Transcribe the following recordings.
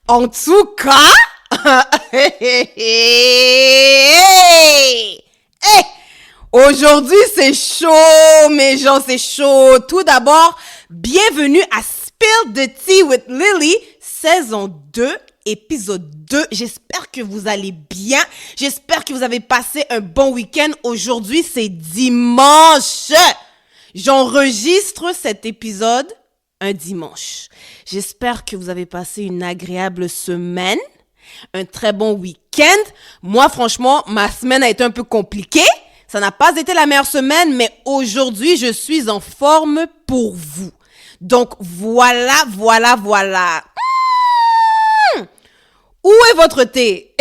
En tout cas, aujourd'hui c'est chaud, mes gens, c'est chaud. Tout d'abord, bienvenue à Spill the Tea with Lily, saison 2, épisode 2. J'espère que vous allez bien. J'espère que vous avez passé un bon week-end. Aujourd'hui, c'est dimanche. J'enregistre cet épisode un dimanche. J'espère que vous avez passé une agréable semaine, un très bon week-end. Moi, franchement, ma semaine a été un peu compliquée. Ça n'a pas été la meilleure semaine, mais aujourd'hui, je suis en forme pour vous. Donc, voilà. Où est votre thé?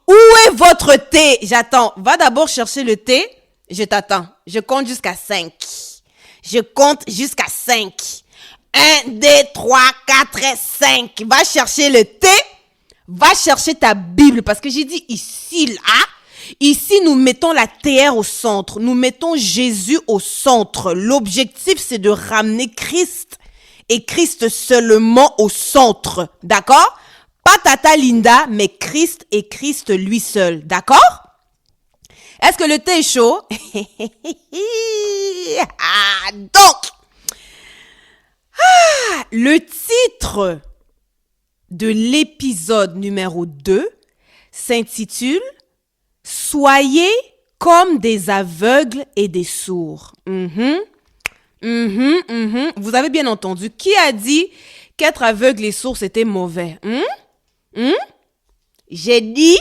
Où est votre thé? J'attends. Va d'abord chercher le thé. Je t'attends. Je compte jusqu'à 5. Je compte jusqu'à 5. 1, 2, 3, 4, 5. Va chercher le thé. Va chercher ta Bible. Parce que j'ai dit ici, là. Ici, nous mettons la TR au centre. Nous mettons Jésus au centre. L'objectif, c'est de ramener Christ et Christ seulement au centre. D'accord? Pas Tata Linda, mais Christ et Christ lui seul. D'accord? Est-ce que le thé est chaud? Le titre de l'épisode numéro 2 s'intitule « Soyez comme des aveugles et des sourds ». Vous avez bien entendu. Qui a dit qu'être aveugle et sourd, c'était mauvais? J'ai dit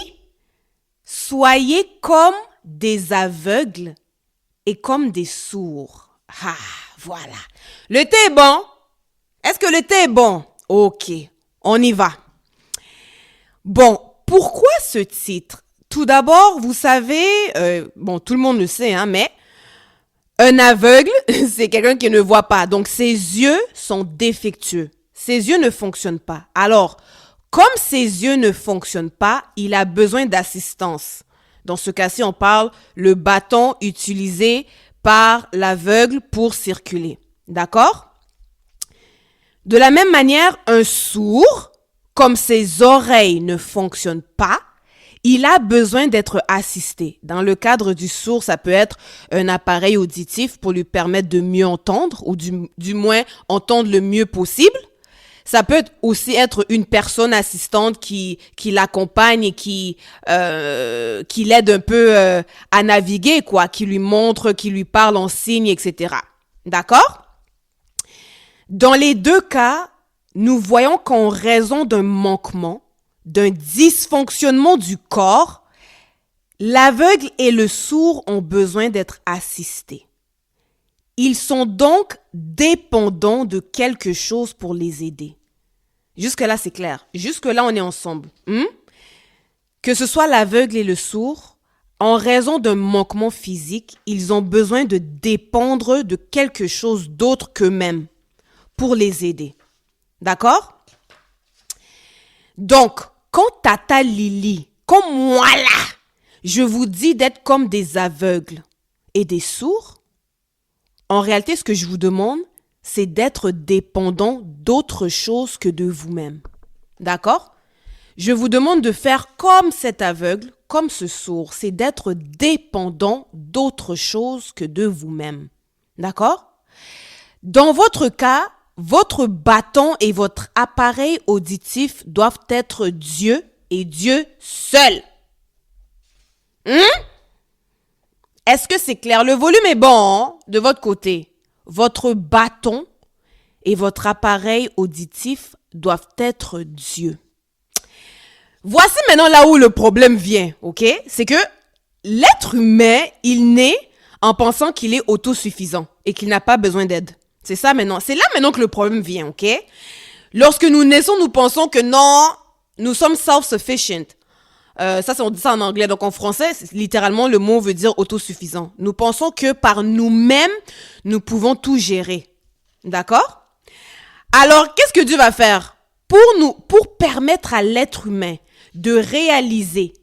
« Soyez comme des aveugles et comme des sourds ». Ah, voilà. Le thé est bon? Est-ce que le thé est bon? Ok, on y va. Bon, pourquoi ce titre? Tout d'abord, vous savez, tout le monde le sait, hein, mais un aveugle, c'est quelqu'un qui ne voit pas. Donc, ses yeux sont défectueux. Ses yeux ne fonctionnent pas. Alors, comme ses yeux ne fonctionnent pas, il a besoin d'assistance. Dans ce cas-ci, on parle le bâton utilisé par l'aveugle pour circuler. D'accord? De la même manière, un sourd, comme ses oreilles ne fonctionnent pas, il a besoin d'être assisté. Dans le cadre du sourd, ça peut être un appareil auditif pour lui permettre de mieux entendre ou du moins entendre le mieux possible. Ça peut aussi être une personne assistante qui l'accompagne et qui l'aide un peu à naviguer, quoi, qui lui montre, qui lui parle en signes, etc. D'accord? Dans les deux cas, nous voyons qu'en raison d'un manquement, d'un dysfonctionnement du corps, l'aveugle et le sourd ont besoin d'être assistés. Ils sont donc dépendants de quelque chose pour les aider. Jusque-là, c'est clair. Jusque-là, on est ensemble. Que ce soit l'aveugle et le sourd, en raison d'un manquement physique, ils ont besoin de dépendre de quelque chose d'autre qu'eux-mêmes pour les aider. D'accord? Donc, quand Tata Lily, comme moi là, je vous dis d'être comme des aveugles et des sourds, en réalité, ce que je vous demande, c'est d'être dépendant d'autre chose que de vous-même. D'accord? Je vous demande de faire comme cet aveugle, comme ce sourd, c'est d'être dépendant d'autre chose que de vous-même. D'accord? Dans votre cas, votre bâton et votre appareil auditif doivent être Dieu et Dieu seul. Est-ce que c'est clair? Le volume est bon, hein, de votre côté. Votre bâton et votre appareil auditif doivent être Dieu. Voici maintenant là où le problème vient, ok? C'est que l'être humain, il naît en pensant qu'il est autosuffisant et qu'il n'a pas besoin d'aide. C'est ça maintenant. C'est là maintenant que le problème vient, ok? Lorsque nous naissons, nous pensons que non, nous sommes self-sufficient. Ça, on dit ça en anglais. Donc, en français, littéralement, le mot veut dire autosuffisant. Nous pensons que par nous-mêmes, nous pouvons tout gérer. D'accord? Alors, qu'est-ce que Dieu va faire? Pour permettre à l'être humain de réaliser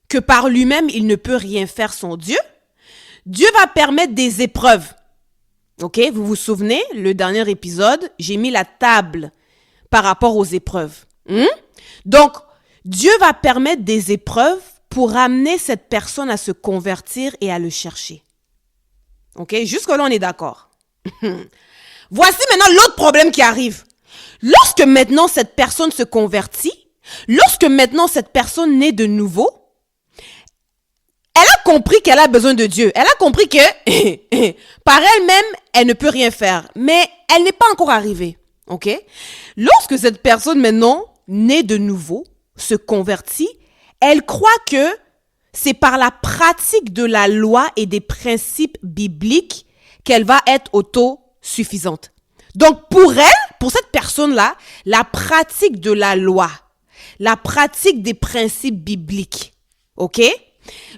que par lui-même, il ne peut rien faire sans Dieu, Dieu va permettre des épreuves. Ok, vous vous souvenez, le dernier épisode, j'ai mis la table par rapport aux épreuves. Donc, Dieu va permettre des épreuves pour amener cette personne à se convertir et à le chercher. Ok, jusque-là, on est d'accord. Voici maintenant l'autre problème qui arrive. Lorsque maintenant cette personne se convertit, lorsque maintenant cette personne naît de nouveau, elle a compris qu'elle a besoin de Dieu. Elle a compris que par elle-même, elle ne peut rien faire. Mais elle n'est pas encore arrivée. Ok? Lorsque cette personne maintenant naît de nouveau, se convertit, elle croit que c'est par la pratique de la loi et des principes bibliques qu'elle va être autosuffisante. Donc pour elle, pour cette personne-là, la pratique de la loi, la pratique des principes bibliques, ok?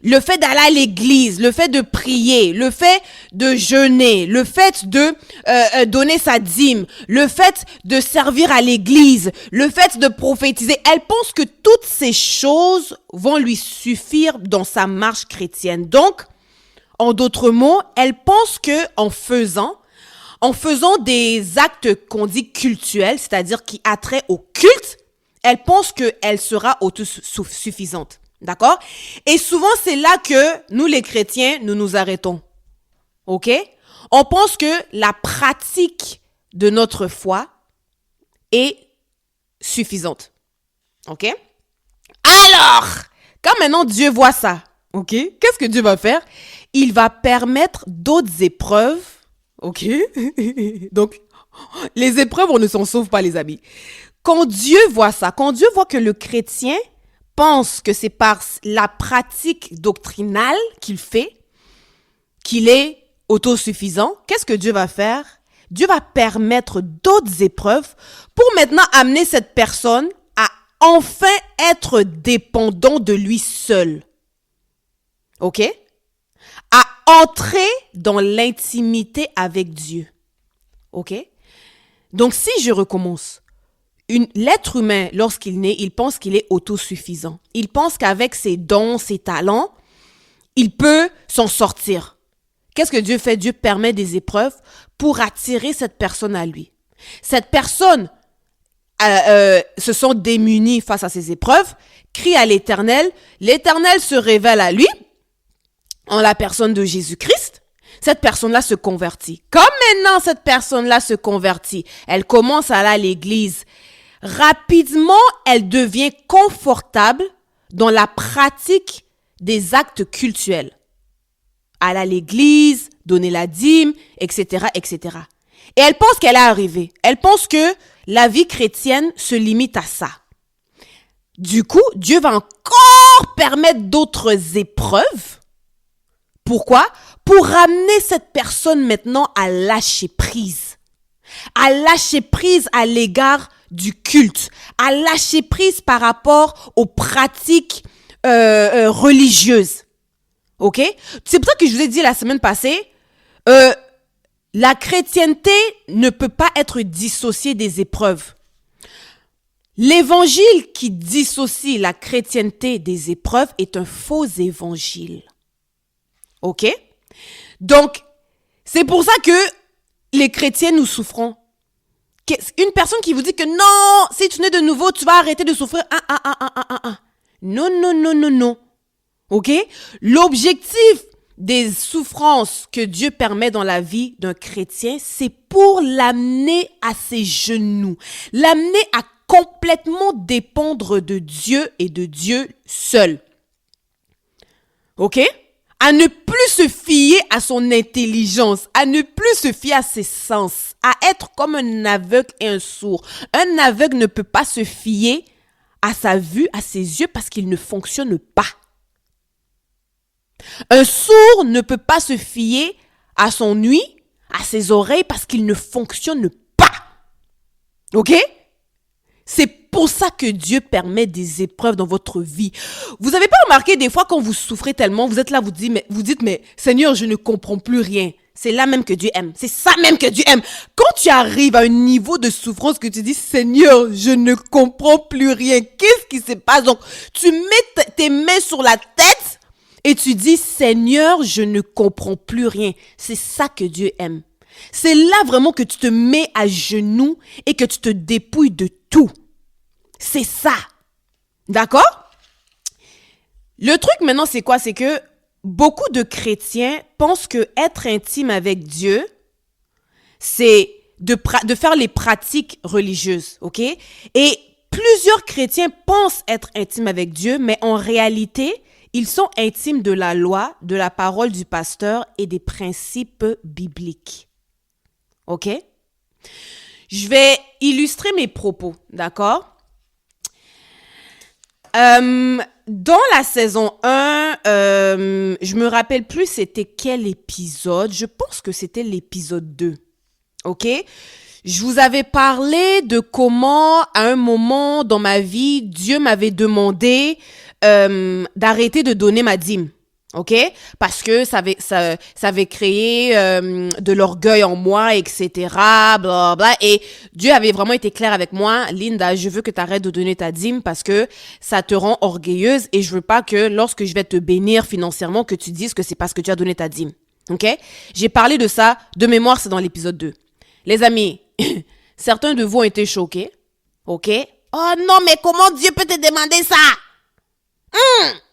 Le fait d'aller à l'église, le fait de prier, le fait de jeûner, le fait de donner sa dîme, le fait de servir à l'église, le fait de prophétiser, elle pense que toutes ces choses vont lui suffire dans sa marche chrétienne. Donc, en d'autres mots, elle pense que en faisant des actes qu'on dit cultuels, c'est-à-dire qui attraient au culte, elle pense qu'elle sera autosuffisante. D'accord? Et souvent, c'est là que nous, les chrétiens, nous nous arrêtons. OK? On pense que la pratique de notre foi est suffisante. OK? Alors, quand maintenant Dieu voit ça, OK? Qu'est-ce que Dieu va faire? Il va permettre d'autres épreuves. OK? Donc, les épreuves, on ne s'en sauve pas, les amis. Quand Dieu voit ça, quand Dieu voit que le chrétien pense que c'est par la pratique doctrinale qu'il fait, qu'il est autosuffisant, qu'est-ce que Dieu va faire? Dieu va permettre d'autres épreuves pour maintenant amener cette personne à enfin être dépendant de lui seul. OK? À entrer dans l'intimité avec Dieu. OK? Donc, si je recommence, l'être humain, lorsqu'il naît, il pense qu'il est autosuffisant. Il pense qu'avec ses dons, ses talents, il peut s'en sortir. Qu'est-ce que Dieu fait? Dieu permet des épreuves pour attirer cette personne à lui. Cette personne se sent démunie face à ces épreuves, crie à l'Éternel. L'Éternel se révèle à lui en la personne de Jésus-Christ. Cette personne-là se convertit. Comme maintenant cette personne-là se convertit, elle commence à aller à l'église. Rapidement, elle devient confortable dans la pratique des actes cultuels. Aller à l'église, donner la dîme, etc., etc. Et elle pense qu'elle est arrivée. Elle pense que la vie chrétienne se limite à ça. Du coup, Dieu va encore permettre d'autres épreuves. Pourquoi? Pour ramener cette personne maintenant à lâcher prise. À lâcher prise à l'égard du culte, à lâcher prise par rapport aux pratiques religieuses. OK? C'est pour ça que je vous ai dit la semaine passée, la chrétienté ne peut pas être dissociée des épreuves. L'évangile qui dissocie la chrétienté des épreuves est un faux évangile. OK? Donc, c'est pour ça que les chrétiens, nous souffrons. Une personne qui vous dit que non, si tu nais de nouveau, tu vas arrêter de souffrir. Non, non, non, non, non. OK? L'objectif des souffrances que Dieu permet dans la vie d'un chrétien, c'est pour l'amener à ses genoux, l'amener à complètement dépendre de Dieu et de Dieu seul. OK? À ne plus se fier à son intelligence, à ne plus se fier à ses sens, à être comme un aveugle et un sourd. Un aveugle ne peut pas se fier à sa vue, à ses yeux, parce qu'il ne fonctionne pas. Un sourd ne peut pas se fier à son ouïe, à ses oreilles, parce qu'il ne fonctionne pas. OK? C'est pour ça que Dieu permet des épreuves dans votre vie. Vous n'avez pas remarqué des fois quand vous souffrez tellement, vous êtes là, vous dites, mais Seigneur, je ne comprends plus rien. C'est là même que Dieu aime. C'est ça même que Dieu aime. Quand tu arrives à un niveau de souffrance que tu dis, Seigneur, je ne comprends plus rien. Qu'est-ce qui se passe? Donc, tu mets tes mains sur la tête et tu dis, Seigneur, je ne comprends plus rien. C'est ça que Dieu aime. C'est là vraiment que tu te mets à genoux et que tu te dépouilles de tout. C'est ça. D'accord? Le truc maintenant, c'est quoi? C'est que beaucoup de chrétiens pensent que être intime avec Dieu, c'est de faire les pratiques religieuses, ok? Et plusieurs chrétiens pensent être intimes avec Dieu, mais en réalité, ils sont intimes de la loi, de la parole du pasteur et des principes bibliques. Ok? Je vais illustrer mes propos, d'accord? Dans la saison 1, je me rappelle plus c'était quel épisode. Je pense que c'était l'épisode 2. Ok? Je vous avais parlé de comment, à un moment dans ma vie, Dieu m'avait demandé d'arrêter de donner ma dîme. Ok? Parce que ça avait créé de l'orgueil en moi, etc. Bla, bla. Et Dieu avait vraiment été clair avec moi. Linda, je veux que tu arrêtes de donner ta dîme parce que ça te rend orgueilleuse et je veux pas que lorsque je vais te bénir financièrement, que tu dises que c'est parce que tu as donné ta dîme. Ok? J'ai parlé de ça. De mémoire, c'est dans l'épisode 2. Les amis, certains de vous ont été choqués. Ok? Oh non, mais comment Dieu peut te demander ça?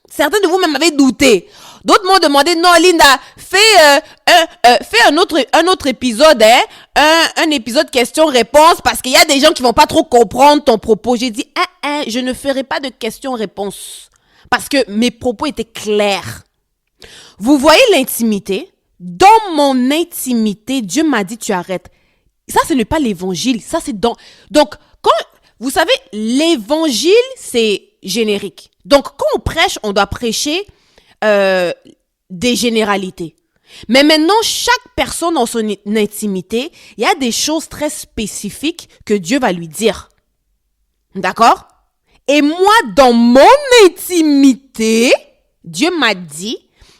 Certains de vous même avaient douté. D'autres m'ont demandé, non, Linda, fais un autre épisode, un épisode question-réponse, parce qu'il y a des gens qui vont pas trop comprendre ton propos. J'ai dit, je ne ferai pas de question-réponse, parce que mes propos étaient clairs. Vous voyez l'intimité? Dans mon intimité, Dieu m'a dit, tu arrêtes. Ça, ce n'est pas l'évangile, ça c'est dans... Donc, vous savez, l'évangile, c'est générique. Donc, quand on prêche, on doit prêcher des généralités. Mais maintenant, chaque personne dans son intimité, il y a des choses très spécifiques que Dieu va lui dire. D'accord? Et moi, dans mon intimité, Dieu m'a dit,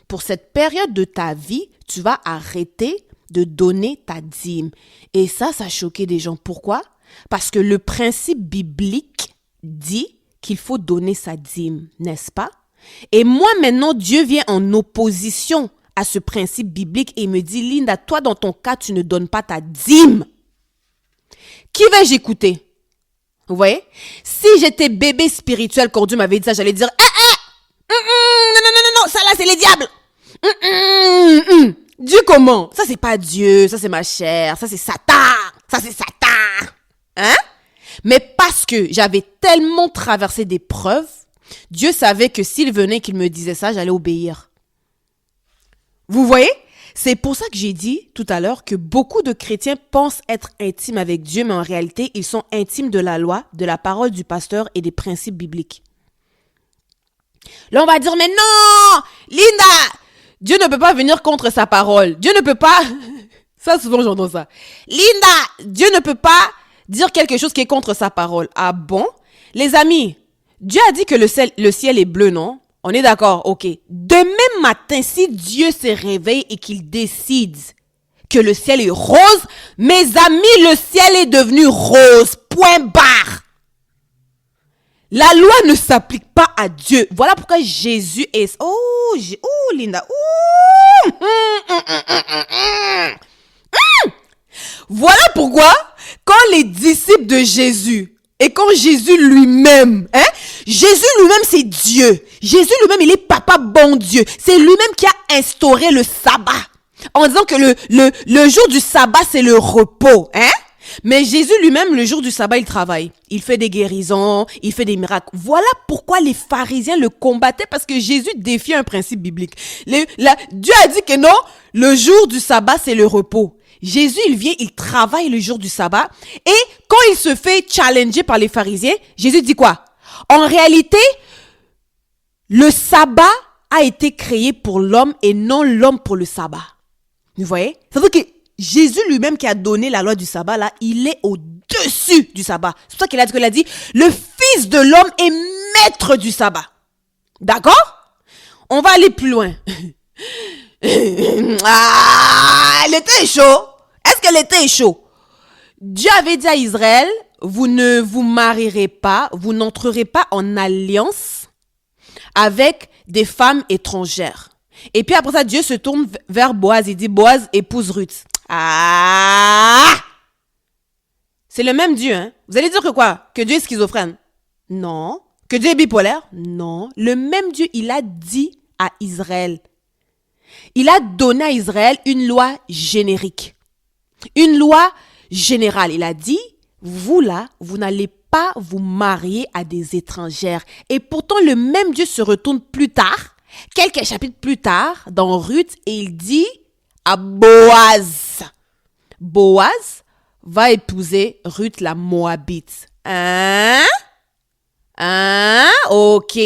pour cette période de ta vie, tu vas arrêter de donner ta dîme. Et ça a choqué des gens. Pourquoi? Parce que le principe biblique dit qu'il faut donner sa dîme, n'est-ce pas? Et moi, maintenant, Dieu vient en opposition à ce principe biblique et me dit, Linda, toi, dans ton cas, tu ne donnes pas ta dîme. Qui vais-je écouter? Vous voyez? Si j'étais bébé spirituel, quand Dieu m'avait dit ça, j'allais dire, non, ça là, c'est les diables. Dieu comment? Ça, c'est pas Dieu, ça, c'est ma chair, ça, c'est Satan, Hein? Mais parce que j'avais tellement traversé des preuves, Dieu savait que s'il venait qu'il me disait ça, j'allais obéir. Vous voyez? C'est pour ça que j'ai dit tout à l'heure que beaucoup de chrétiens pensent être intimes avec Dieu, mais en réalité, ils sont intimes de la loi, de la parole du pasteur et des principes bibliques. Là, on va dire, mais non, Linda, Dieu ne peut pas venir contre sa parole. Dieu ne peut pas... Ça, souvent, j'entends ça. Linda, Dieu ne peut pas dire quelque chose qui est contre sa parole. Ah bon? Les amis, Dieu a dit que le ciel est bleu, non? On est d'accord? Ok. Demain matin, si Dieu se réveille et qu'il décide que le ciel est rose, mes amis, le ciel est devenu rose. Point barre. La loi ne s'applique pas à Dieu. Voilà pourquoi Jésus est... Oh, Linda. Voilà pourquoi, quand les disciples de Jésus, et quand Jésus lui-même, Jésus lui-même c'est Dieu. Jésus lui-même il est papa bon Dieu. C'est lui-même qui a instauré le sabbat. En disant que le jour du sabbat c'est le repos. Mais Jésus lui-même, le jour du sabbat, il travaille. Il fait des guérisons, il fait des miracles. Voilà pourquoi les pharisiens le combattaient, parce que Jésus défiait un principe biblique. Dieu a dit que non, le jour du sabbat, c'est le repos. Jésus, il vient, il travaille le jour du sabbat. Et quand il se fait challenger par les pharisiens, Jésus dit quoi? En réalité, le sabbat a été créé pour l'homme et non l'homme pour le sabbat. Vous voyez? Ça veut dire que Jésus lui-même qui a donné la loi du sabbat, là, il est au-dessus du sabbat. C'est pour ça qu'il a dit, le Fils de l'homme est maître du sabbat. D'accord? On va aller plus loin. L'été est chaud. Est-ce que l'été est chaud? Dieu avait dit à Israël, vous ne vous marierez pas, vous n'entrerez pas en alliance avec des femmes étrangères. Et puis après ça, Dieu se tourne vers Boaz et dit, Boaz, épouse Ruth. Ah! C'est le même Dieu, hein? Vous allez dire que quoi? Que Dieu est schizophrène? Non. Que Dieu est bipolaire? Non. Le même Dieu, il a dit à Israël. Il a donné à Israël une loi générique. Une loi générale. Il a dit, vous là, vous n'allez pas vous marier à des étrangères. Et pourtant, le même Dieu se retourne plus tard, quelques chapitres plus tard, dans Ruth, et il dit à Boaz. Boaz va épouser Ruth la Moabite. Hein? Ok.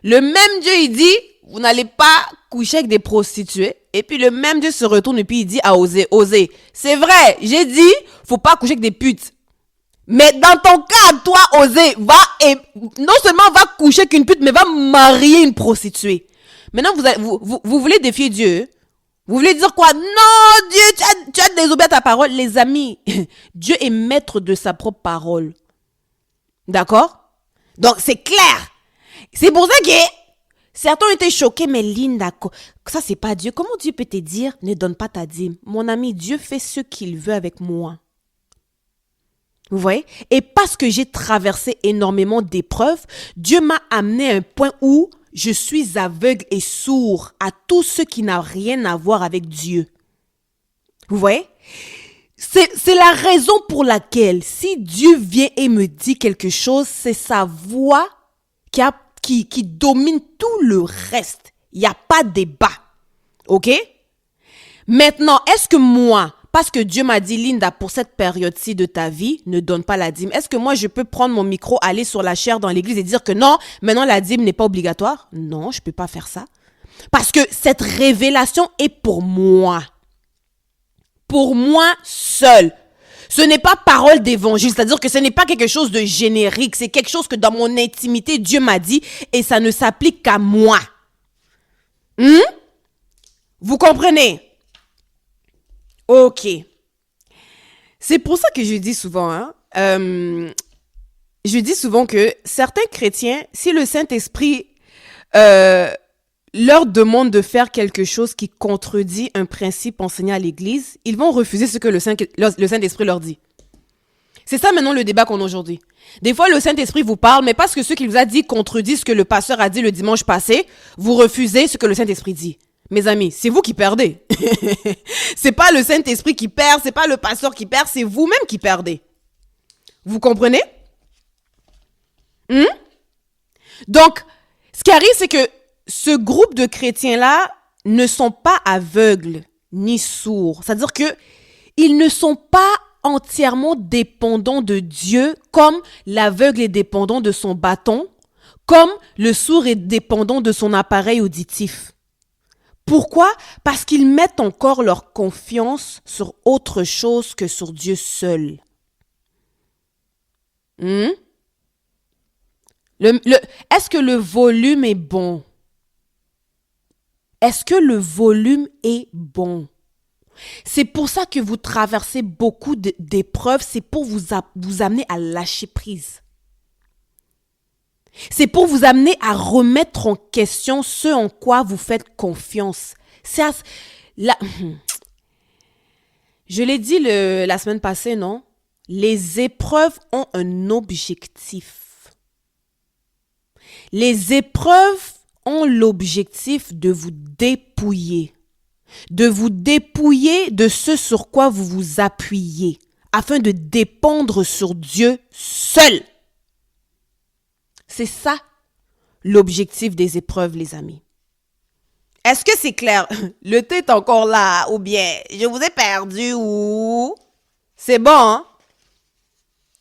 Le même Dieu, il dit, vous n'allez pas coucher avec des prostituées. Et puis le même Dieu se retourne et puis il dit à Osée, Osée, c'est vrai, j'ai dit, faut pas coucher avec des putes. Mais dans ton cas, toi, Osée, non seulement va coucher avec une pute, mais va marier une prostituée. Maintenant, vous voulez défier Dieu. Vous voulez dire quoi? Non, Dieu, tu as désobéi à ta parole. Les amis, Dieu est maître de sa propre parole. D'accord? Donc, c'est clair. C'est pour ça que certains ont été choqués, mais Linda, ça c'est pas Dieu. Comment Dieu peut te dire, ne donne pas ta dîme? Mon ami, Dieu fait ce qu'il veut avec moi. Vous voyez? Et parce que j'ai traversé énormément d'épreuves, Dieu m'a amené à un point où je suis aveugle et sourd à tout ce qui n'a rien à voir avec Dieu. Vous voyez? C'est la raison pour laquelle si Dieu vient et me dit quelque chose, c'est sa voix qui domine tout le reste. Il n'y a pas de débat. OK? Maintenant, est-ce que moi, parce que Dieu m'a dit, Linda, pour cette période-ci de ta vie, ne donne pas la dîme. Est-ce que moi, je peux prendre mon micro, aller sur la chaire dans l'église et dire que non, maintenant la dîme n'est pas obligatoire? Non, je ne peux pas faire ça. Parce que cette révélation est pour moi. Pour moi seul. Ce n'est pas parole d'évangile, c'est-à-dire que ce n'est pas quelque chose de générique, c'est quelque chose que dans mon intimité, Dieu m'a dit et ça ne s'applique qu'à moi. Vous comprenez? Ok. C'est pour ça que je dis souvent, je dis souvent que certains chrétiens, si le Saint-Esprit leur demande de faire quelque chose qui contredit un principe enseigné à l'Église, ils vont refuser ce que le Saint-Esprit leur dit. C'est ça maintenant le débat qu'on a aujourd'hui. Des fois, le Saint-Esprit vous parle, mais parce que ce qu'il vous a dit contredit ce que le pasteur a dit le dimanche passé, vous refusez ce que le Saint-Esprit dit. Mes amis, c'est vous qui perdez. C'est pas le Saint-Esprit qui perd, c'est pas le pasteur qui perd, c'est vous-même qui perdez. Vous comprenez? Donc, ce qui arrive, c'est que ce groupe de chrétiens-là ne sont pas aveugles ni sourds. C'est-à-dire que ils ne sont pas entièrement dépendants de Dieu comme l'aveugle est dépendant de son bâton, comme le sourd est dépendant de son appareil auditif. Pourquoi? Parce qu'ils mettent encore leur confiance sur autre chose que sur Dieu seul. Est-ce que le volume est bon? Est-ce que le volume est bon? C'est pour ça que vous traversez beaucoup d'épreuves, c'est pour vous amener à lâcher prise. C'est pour vous amener à remettre en question ce en quoi vous faites confiance. Je l'ai dit la semaine passée, non? Les épreuves ont un objectif. Les épreuves ont l'objectif de vous dépouiller. De vous dépouiller de ce sur quoi vous vous appuyez, afin de dépendre sur Dieu seul. C'est ça l'objectif des épreuves, les amis. Est-ce que c'est clair? Le thé est encore là, ou bien je vous ai perdu, ou... C'est bon, hein?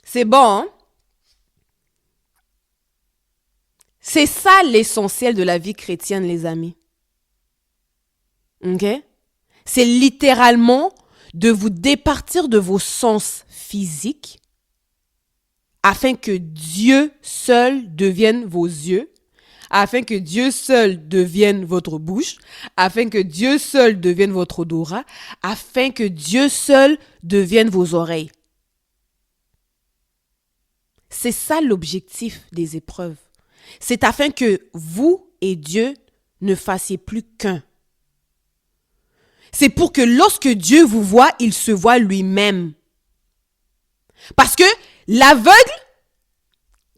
C'est bon, hein? C'est ça l'essentiel de la vie chrétienne, les amis. Ok? C'est littéralement de vous départir de vos sens physiques afin que Dieu seul devienne vos yeux, afin que Dieu seul devienne votre bouche, afin que Dieu seul devienne votre odorat, afin que Dieu seul devienne vos oreilles. C'est ça l'objectif des épreuves. C'est afin que vous et Dieu ne fassiez plus qu'un. c'est pour que lorsque Dieu vous voit, il se voit lui-même. Parce que l'aveugle,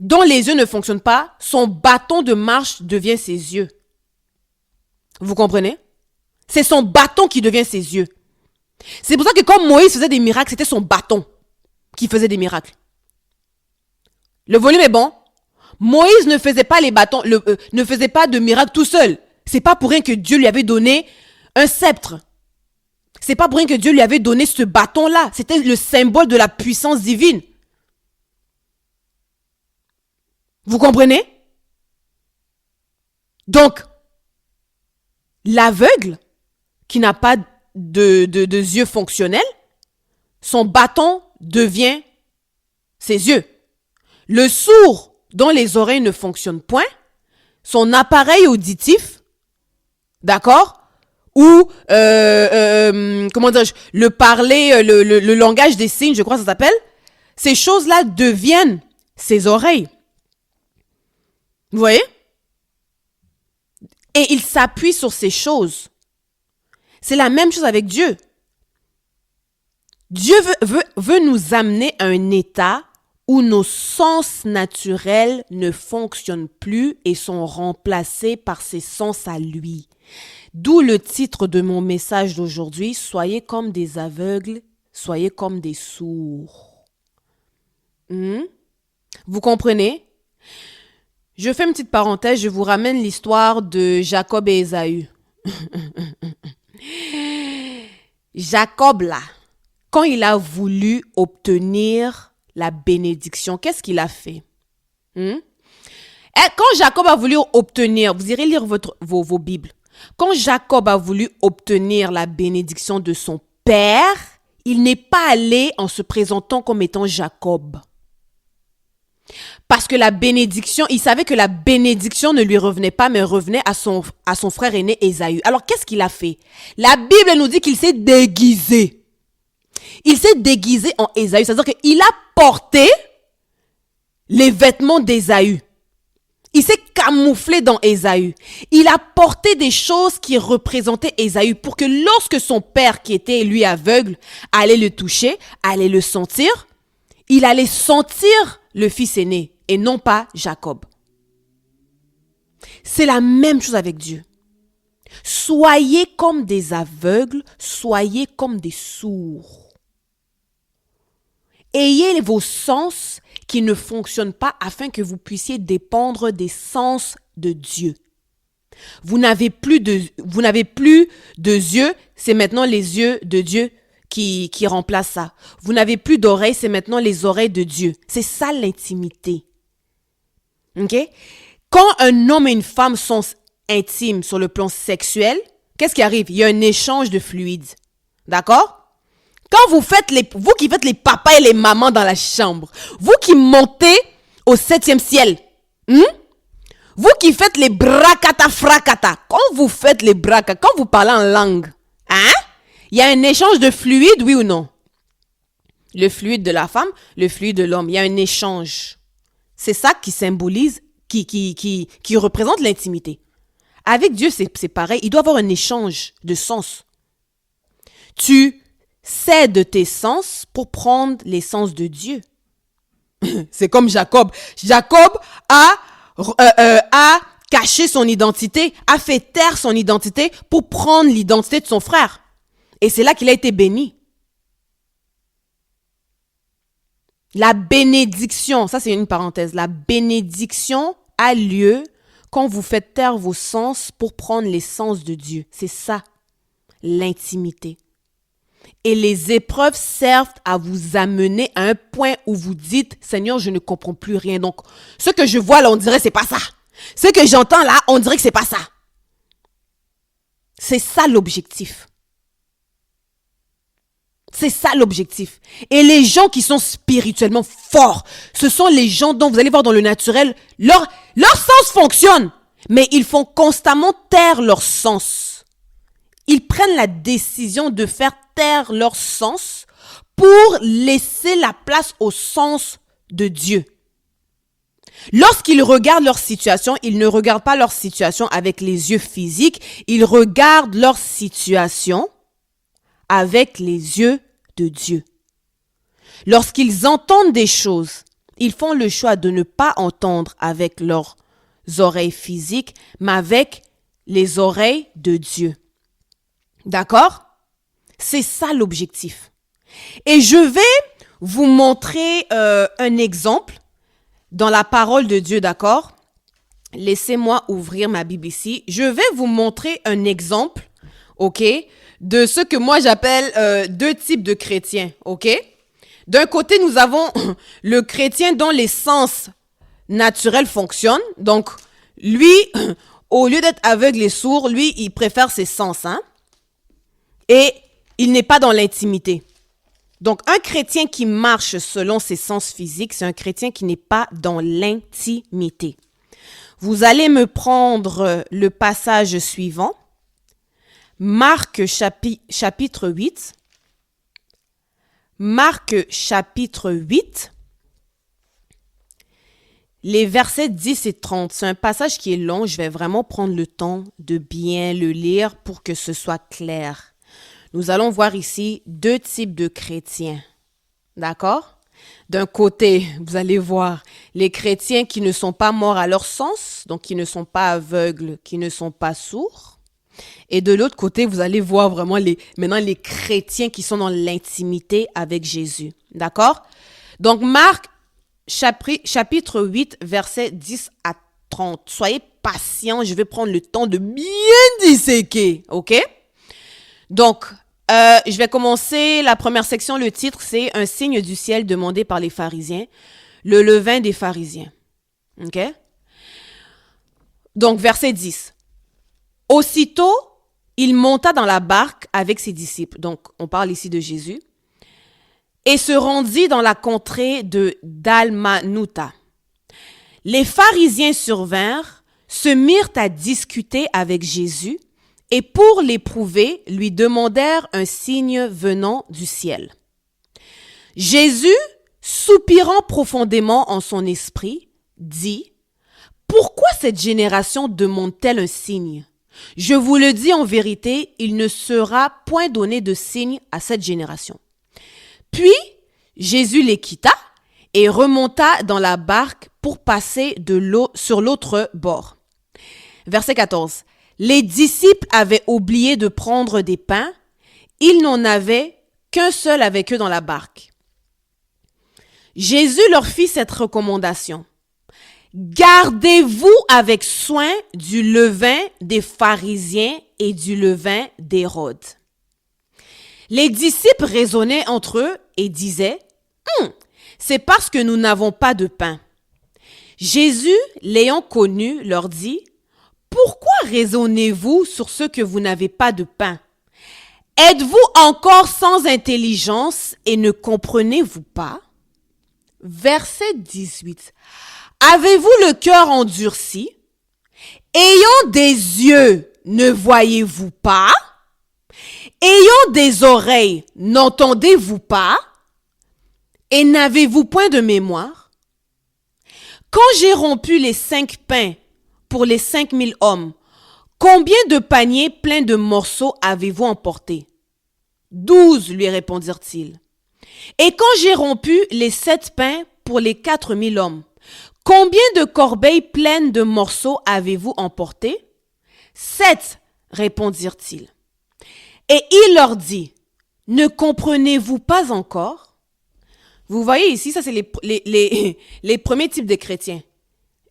dont les yeux ne fonctionnent pas, son bâton de marche devient ses yeux. Vous comprenez? C'est son bâton qui devient ses yeux. C'est pour ça que quand Moïse faisait des miracles, c'était son bâton qui faisait des miracles. Le volume est bon? Moïse ne faisait pas les bâtons, ne faisait pas de miracles tout seul. C'est pas pour rien que Dieu lui avait donné un sceptre. C'est pas pour rien que Dieu lui avait donné ce bâton-là. C'était le symbole de la puissance divine. Vous comprenez? Donc, l'aveugle, qui n'a pas de yeux fonctionnels, son bâton devient ses yeux. Le sourd, dont les oreilles ne fonctionnent point, son appareil auditif, d'accord? Ou, comment dirais-je, le parler, le langage des signes, je crois que ça s'appelle, ces choses-là deviennent ses oreilles. Vous voyez? Et il s'appuie sur ces choses. C'est la même chose avec Dieu. Dieu veut nous amener à un état où nos sens naturels ne fonctionnent plus et sont remplacés par ses sens à lui. D'où le titre de mon message d'aujourd'hui, soyez comme des aveugles, soyez comme des sourds. Vous comprenez? Je fais une petite parenthèse, je vous ramène l'histoire de Jacob et Ésaü. Jacob, là, quand il a voulu obtenir la bénédiction, qu'est-ce qu'il a fait? Quand Jacob a voulu obtenir, vous irez lire vos Bibles. Quand Jacob a voulu obtenir la bénédiction de son père, il n'est pas allé en se présentant comme étant Jacob. Parce que la bénédiction, il savait que la bénédiction ne lui revenait pas, mais revenait à son frère aîné Ésaü. Alors, qu'est-ce qu'il a fait? La Bible nous dit qu'il s'est déguisé. Il s'est déguisé en Ésaü, c'est-à-dire qu'il a porté les vêtements d'Ésaü. Il s'est camouflé dans Ésaü. Il a porté des choses qui représentaient Ésaü pour que lorsque son père, qui était lui aveugle, allait le toucher, allait le sentir, il allait sentir le fils aîné et non pas Jacob. C'est la même chose avec Dieu. Soyez comme des aveugles, soyez comme des sourds. Ayez vos sens qui ne fonctionnent pas afin que vous puissiez dépendre des sens de Dieu. Vous n'avez plus de yeux, c'est maintenant les yeux de Dieu qui remplacent ça. Vous n'avez plus d'oreilles, c'est maintenant les oreilles de Dieu. C'est ça l'intimité. Ok? Quand un homme et une femme sont intimes sur le plan sexuel, qu'est-ce qui arrive? Il y a un échange de fluides. D'accord? Quand vous qui faites les papas et les mamans dans la chambre, vous qui montez au 7e ciel, vous qui faites les bracata fracata, quand vous faites les bracata, quand vous parlez en langue, il y a un échange de fluides, oui ou non? Le fluide de la femme, le fluide de l'homme, il y a un échange. C'est ça qui symbolise, qui représente l'intimité. Avec Dieu, c'est pareil, il doit y avoir un échange de sens. Tu cèdes tes sens pour prendre les sens de Dieu. C'est comme Jacob. Jacob a caché son identité, a fait taire son identité pour prendre l'identité de son frère. Et c'est là qu'il a été béni. La bénédiction, ça c'est une parenthèse, la bénédiction a lieu quand vous faites taire vos sens pour prendre les sens de Dieu. C'est ça, l'intimité. Et les épreuves servent à vous amener à un point où vous dites, Seigneur, je ne comprends plus rien. Donc, ce que je vois là, on dirait que c'est pas ça. Ce que j'entends là, on dirait que c'est pas ça. C'est ça l'objectif. C'est ça l'objectif. Et les gens qui sont spirituellement forts, ce sont les gens dont vous allez voir dans le naturel, leur sens fonctionne, mais ils font constamment taire leur sens. Ils prennent la décision de faire taire leur sens pour laisser la place au sens de Dieu. Lorsqu'ils regardent leur situation, ils ne regardent pas leur situation avec les yeux physiques, ils regardent leur situation avec les yeux de Dieu. Lorsqu'ils entendent des choses, ils font le choix de ne pas entendre avec leurs oreilles physiques, mais avec les oreilles de Dieu. D'accord? C'est ça l'objectif. Et je vais vous montrer un exemple dans la parole de Dieu, d'accord? Laissez-moi ouvrir ma Bible ici. Je vais vous montrer un exemple, ok, de ce que moi j'appelle deux types de chrétiens, ok? D'un côté, nous avons le chrétien dont les sens naturels fonctionnent. Donc, lui, au lieu d'être aveugle et sourd, lui, il préfère ses sens, hein? Et il n'est pas dans l'intimité. Donc, un chrétien qui marche selon ses sens physiques, c'est un chrétien qui n'est pas dans l'intimité. Vous allez me prendre le passage suivant. Marc chapitre 8. Marc chapitre 8. Les versets 10 et 30. C'est un passage qui est long. Je vais vraiment prendre le temps de bien le lire pour que ce soit clair. Nous allons voir ici deux types de chrétiens. D'accord? D'un côté, vous allez voir les chrétiens qui ne sont pas morts à leur sens, donc qui ne sont pas aveugles, qui ne sont pas sourds. Et de l'autre côté, vous allez voir vraiment maintenant les chrétiens qui sont dans l'intimité avec Jésus. D'accord? Donc, Marc, chapitre 8, versets 10 à 30. Soyez patients, je vais prendre le temps de bien disséquer. OK? Donc, je vais commencer la première section. Le titre, c'est « Un signe du ciel demandé par les pharisiens ». Le levain des pharisiens. OK? Donc, verset 10. Aussitôt, il monta dans la barque avec ses disciples. Donc, on parle ici de Jésus. Et se rendit dans la contrée de Dalmanutha. Les pharisiens survinrent, se mirent à discuter avec Jésus et pour l'éprouver, lui demandèrent un signe venant du ciel. Jésus, soupirant profondément en son esprit, dit « Pourquoi cette génération demande-t-elle un signe ? Je vous le dis en vérité, il ne sera point donné de signe à cette génération. » Puis, Jésus les quitta et remonta dans la barque pour passer de l'eau sur l'autre bord. Verset 14. Les disciples avaient oublié de prendre des pains. Ils n'en avaient qu'un seul avec eux dans la barque. Jésus leur fit cette recommandation. Gardez-vous avec soin du levain des pharisiens et du levain d'Hérode. Les disciples raisonnaient entre eux et disaient, c'est parce que nous n'avons pas de pain. Jésus, l'ayant connu, leur dit, pourquoi raisonnez-vous sur ce que vous n'avez pas de pain? Êtes-vous encore sans intelligence et ne comprenez-vous pas? Verset 18. Avez-vous le cœur endurci? Ayant des yeux, ne voyez-vous pas? Ayant des oreilles, n'entendez-vous pas? Et n'avez-vous point de mémoire? Quand j'ai rompu les 5 pains pour les 5000 hommes, combien de paniers pleins de morceaux avez-vous emporté? 12, lui répondirent-ils. Et quand j'ai rompu les 7 pains pour les 4000 hommes, combien de corbeilles pleines de morceaux avez-vous emporté? 7, répondirent-ils. Et il leur dit, ne comprenez-vous pas encore? Vous voyez ici, ça c'est les premiers types de chrétiens.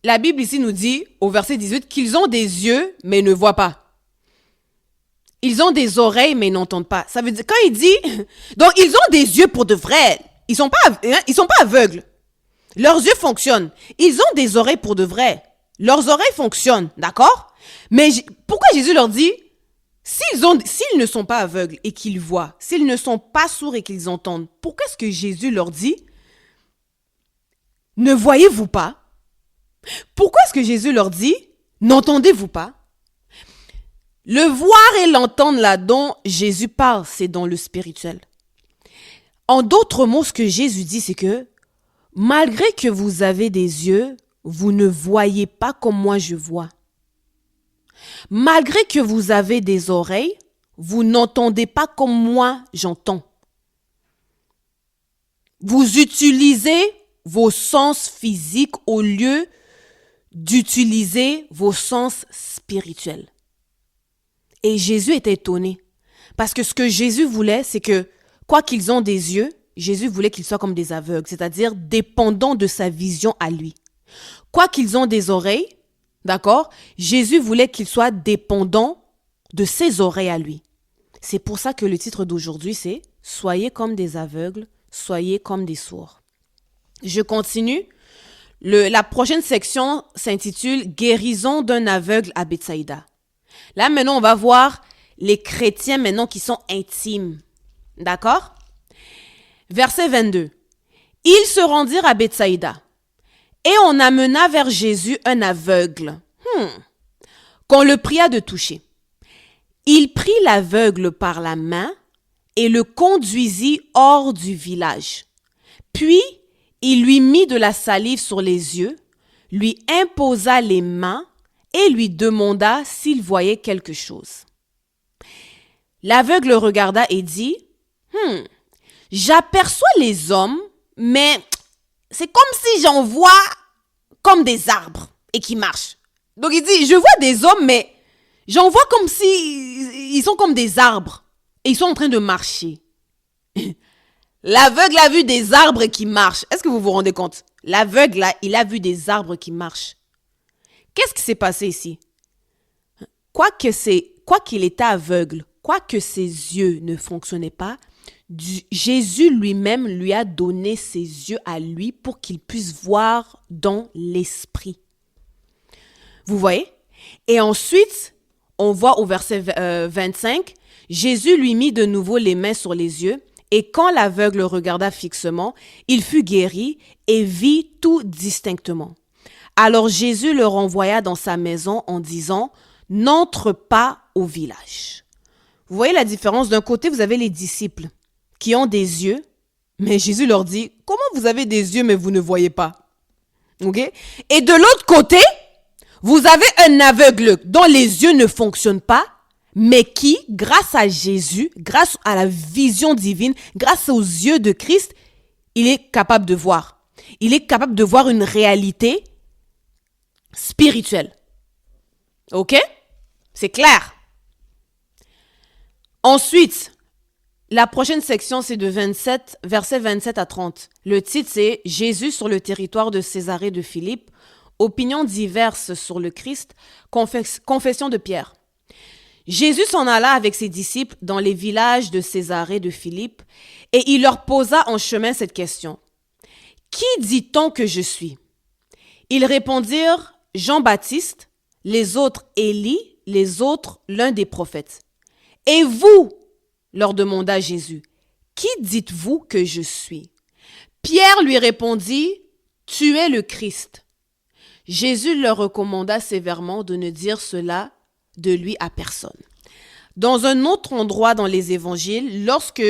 La Bible ici nous dit, au verset 18, qu'ils ont des yeux, mais ne voient pas. Ils ont des oreilles, mais n'entendent pas. Ça veut dire, quand il dit, donc ils ont des yeux pour de vrai. Ils sont pas aveugles. Leurs yeux fonctionnent. Ils ont des oreilles pour de vrai. Leurs oreilles fonctionnent, d'accord? Mais pourquoi Jésus leur dit, s'ils ne sont pas aveugles et qu'ils voient, s'ils ne sont pas sourds et qu'ils entendent, pourquoi est-ce que Jésus leur dit, ne voyez-vous pas? Pourquoi est-ce que Jésus leur dit, n'entendez-vous pas? Le voir et l'entendre là dont Jésus parle, c'est dans le spirituel. En d'autres mots, ce que Jésus dit, c'est que malgré que vous avez des yeux, vous ne voyez pas comme moi je vois. Malgré que vous avez des oreilles, vous n'entendez pas comme moi j'entends. Vous utilisez vos sens physiques au lieu d'utiliser vos sens spirituels. Et Jésus était étonné. Parce que ce que Jésus voulait, c'est que, quoi qu'ils ont des yeux, Jésus voulait qu'ils soient comme des aveugles, c'est-à-dire dépendants de sa vision à lui. Quoi qu'ils ont des oreilles, d'accord, Jésus voulait qu'ils soient dépendants de ses oreilles à lui. C'est pour ça que le titre d'aujourd'hui, c'est « Soyez comme des aveugles, soyez comme des sourds ». Je continue. La prochaine section s'intitule « Guérison d'un aveugle à Bethsaïda ». Là, maintenant, on va voir les chrétiens maintenant qui sont intimes. D'accord? Verset 22. Ils se rendirent à Bethsaïda et on amena vers Jésus un aveugle qu'on le pria de toucher. Il prit l'aveugle par la main et le conduisit hors du village. Puis, il lui mit de la salive sur les yeux, lui imposa les mains et lui demanda s'il voyait quelque chose. L'aveugle regarda et dit, « J'aperçois les hommes, mais c'est comme si j'en vois comme des arbres et qui marchent. » Donc il dit, « Je vois des hommes, mais j'en vois comme si ils sont comme des arbres et ils sont en train de marcher. » L'aveugle a vu des arbres qui marchent. Est-ce que vous vous rendez compte? L'aveugle, là, il a vu des arbres qui marchent. Qu'est-ce qui s'est passé ici? Quoiqu'il était aveugle, quoique ses yeux ne fonctionnaient pas, Jésus lui-même lui a donné ses yeux à lui pour qu'il puisse voir dans l'esprit. Vous voyez? Et ensuite, on voit au verset 25, Jésus lui mit de nouveau les mains sur les yeux et quand l'aveugle regarda fixement, il fut guéri et vit tout distinctement. Alors Jésus le renvoya dans sa maison en disant « N'entre pas au village ». Vous voyez la différence? D'un côté, vous avez les disciples qui ont des yeux, mais Jésus leur dit « Comment vous avez des yeux mais vous ne voyez pas ?» Okay? Et de l'autre côté, vous avez un aveugle dont les yeux ne fonctionnent pas, mais qui, grâce à Jésus, grâce à la vision divine, grâce aux yeux de Christ, il est capable de voir. Il est capable de voir une réalité spirituelle. Ok? C'est clair. Ensuite, la prochaine section, c'est de versets 27 à 30. Le titre, c'est « Jésus sur le territoire de Césarée de Philippe, opinions diverses sur le Christ, confession de Pierre ». Jésus s'en alla avec ses disciples dans les villages de Césarée de Philippe et il leur posa en chemin cette question. « Qui dit-on que je suis ?» Ils répondirent « Jean-Baptiste, les autres Élie, les autres l'un des prophètes. » « Et vous ?» leur demanda Jésus. « Qui dites-vous que je suis ?» Pierre lui répondit « Tu es le Christ. » Jésus leur recommanda sévèrement de ne dire cela de lui à personne. Dans un autre endroit dans les évangiles, lorsque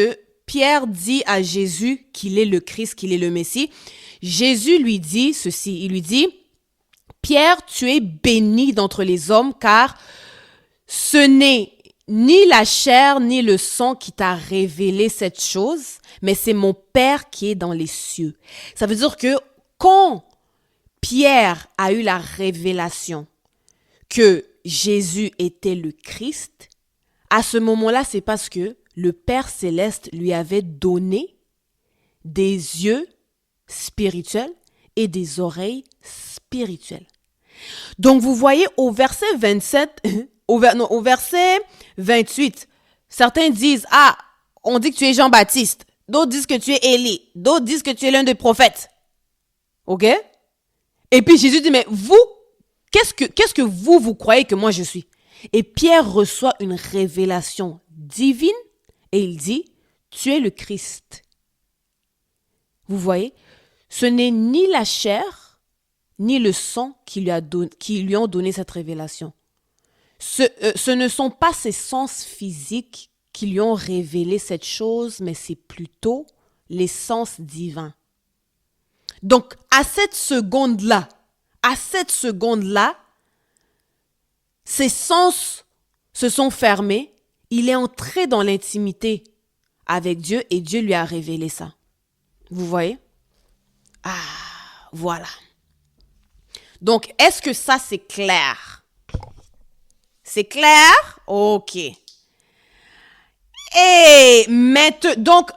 Pierre dit à Jésus qu'il est le Christ, qu'il est le Messie, Jésus lui dit ceci, il lui dit « Pierre, tu es béni d'entre les hommes, car ce n'est ni la chair ni le sang qui t'a révélé cette chose, mais c'est mon Père qui est dans les cieux. » Ça veut dire que quand Pierre a eu la révélation que Jésus était le Christ, à ce moment-là, c'est parce que le Père céleste lui avait donné des yeux spirituels et des oreilles spirituelles. Donc, vous voyez, au verset 27, au verset 28, certains disent, ah, on dit que tu es Jean-Baptiste. D'autres disent que tu es Élie. D'autres disent que tu es l'un des prophètes. OK? Et puis Jésus dit, mais vous, qu'est-ce que vous croyez que moi je suis? Et Pierre reçoit une révélation divine et il dit, tu es le Christ. Vous voyez? Ce n'est ni la chair, ni le sang qui lui ont donné cette révélation. Ce ne sont pas ses sens physiques qui lui ont révélé cette chose, mais c'est plutôt les sens divins. Donc, à cette seconde-là, ses sens se sont fermés Il est entré dans l'intimité avec Dieu et Dieu lui a révélé ça. Vous voyez? Ah, voilà. Donc, est-ce que ça, c'est clair? C'est clair? OK. Et maintenant, donc,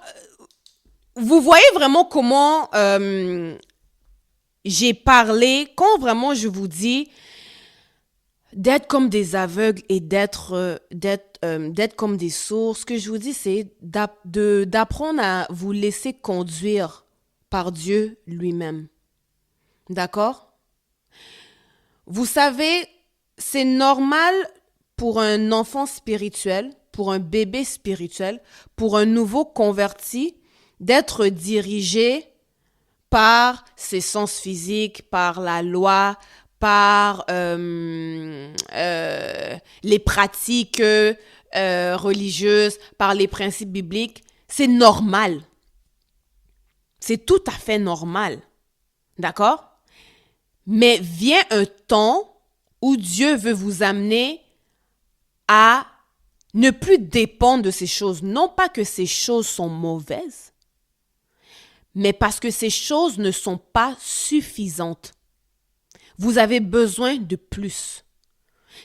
vous voyez vraiment comment j'ai parlé, quand vraiment je vous dis d'être comme des aveugles et d'être comme des sourds, ce que je vous dis, c'est d'apprendre à vous laisser conduire par Dieu lui-même. D'accord? Vous savez, c'est normal pour un enfant spirituel, pour un bébé spirituel, pour un nouveau converti, d'être dirigé par ses sens physiques, par la loi, par les pratiques religieuses, par les principes bibliques. C'est normal. C'est tout à fait normal. D'accord? Mais vient un temps où Dieu veut vous amener à ne plus dépendre de ces choses. Non pas que ces choses sont mauvaises, mais parce que ces choses ne sont pas suffisantes. Vous avez besoin de plus.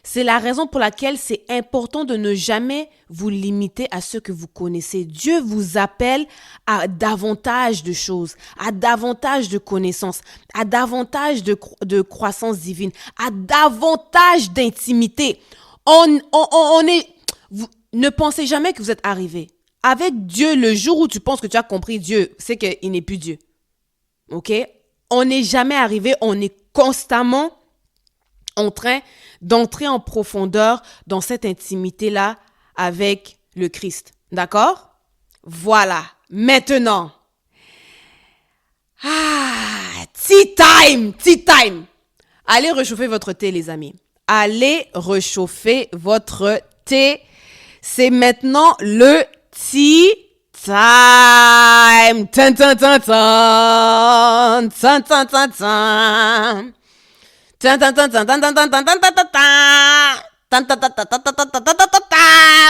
C'est la raison pour laquelle c'est important de ne jamais vous limiter à ce que vous connaissez. Dieu vous appelle à davantage de choses, à davantage de connaissances, à davantage de croissance divine, à davantage d'intimité. Ne pensez jamais que vous êtes arrivé. Avec Dieu, le jour où tu penses que tu as compris Dieu, c'est qu'il n'est plus Dieu. OK? On n'est jamais arrivé, on est constamment en train d'entrer en profondeur dans cette intimité-là avec le Christ. D'accord? Voilà. Maintenant. Tea time. Allez réchauffer votre thé, les amis. Allez réchauffer votre thé. C'est maintenant le tea time. Tan, tan, tan, tan. Tan, tan, tan, tan.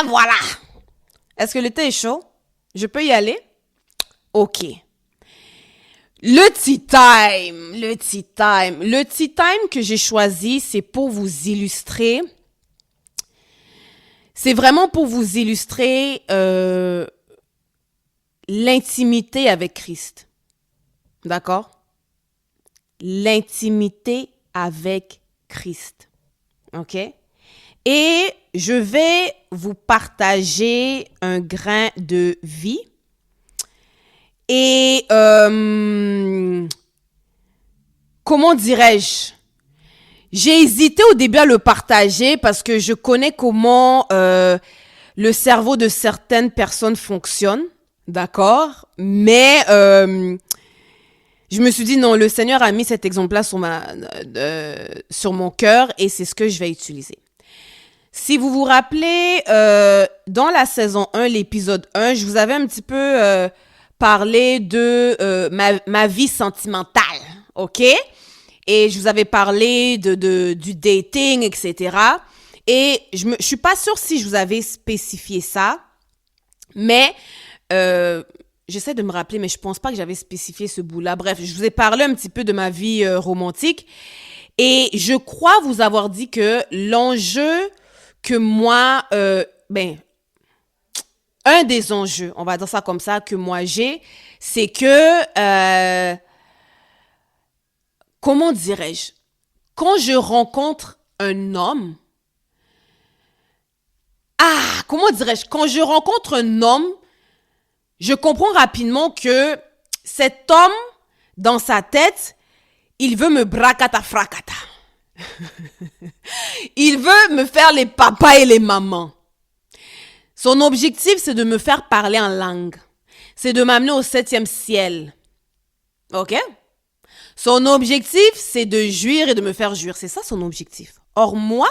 Voilà. Est-ce que le thé est chaud? Je peux y aller? OK. Le tea time que j'ai choisi, c'est pour vous illustrer. C'est vraiment pour vous illustrer l'intimité avec Christ. D'accord? L'intimité avec Christ. OK? Et je vais vous partager un grain de vie. Et comment dirais-je? J'ai hésité au début à le partager parce que je connais comment le cerveau de certaines personnes fonctionne. D'accord? Mais je me suis dit non, le Seigneur a mis cet exemple-là sur mon cœur et c'est ce que je vais utiliser. Si vous vous rappelez, dans la saison 1, l'épisode 1, je vous avais un petit peu parlé de ma vie sentimentale, OK? Et je vous avais parlé du dating, etc. Et je suis pas sûre si je vous avais spécifié ça, mais j'essaie de me rappeler, mais je pense pas que j'avais spécifié ce bout-là. Bref, je vous ai parlé un petit peu de ma vie romantique et je crois vous avoir dit que l'enjeu que moi, un des enjeux, on va dire ça comme ça, que moi j'ai, c'est que, comment dirais-je, quand je rencontre un homme, quand je rencontre un homme, je comprends rapidement que cet homme, dans sa tête, il veut me bracata fracata. Il veut me faire les papas et les mamans. Son objectif, c'est de me faire parler en langue. C'est de m'amener au 7e ciel. OK? Son objectif, c'est de jouir et de me faire jouir. C'est ça son objectif. Or, moi,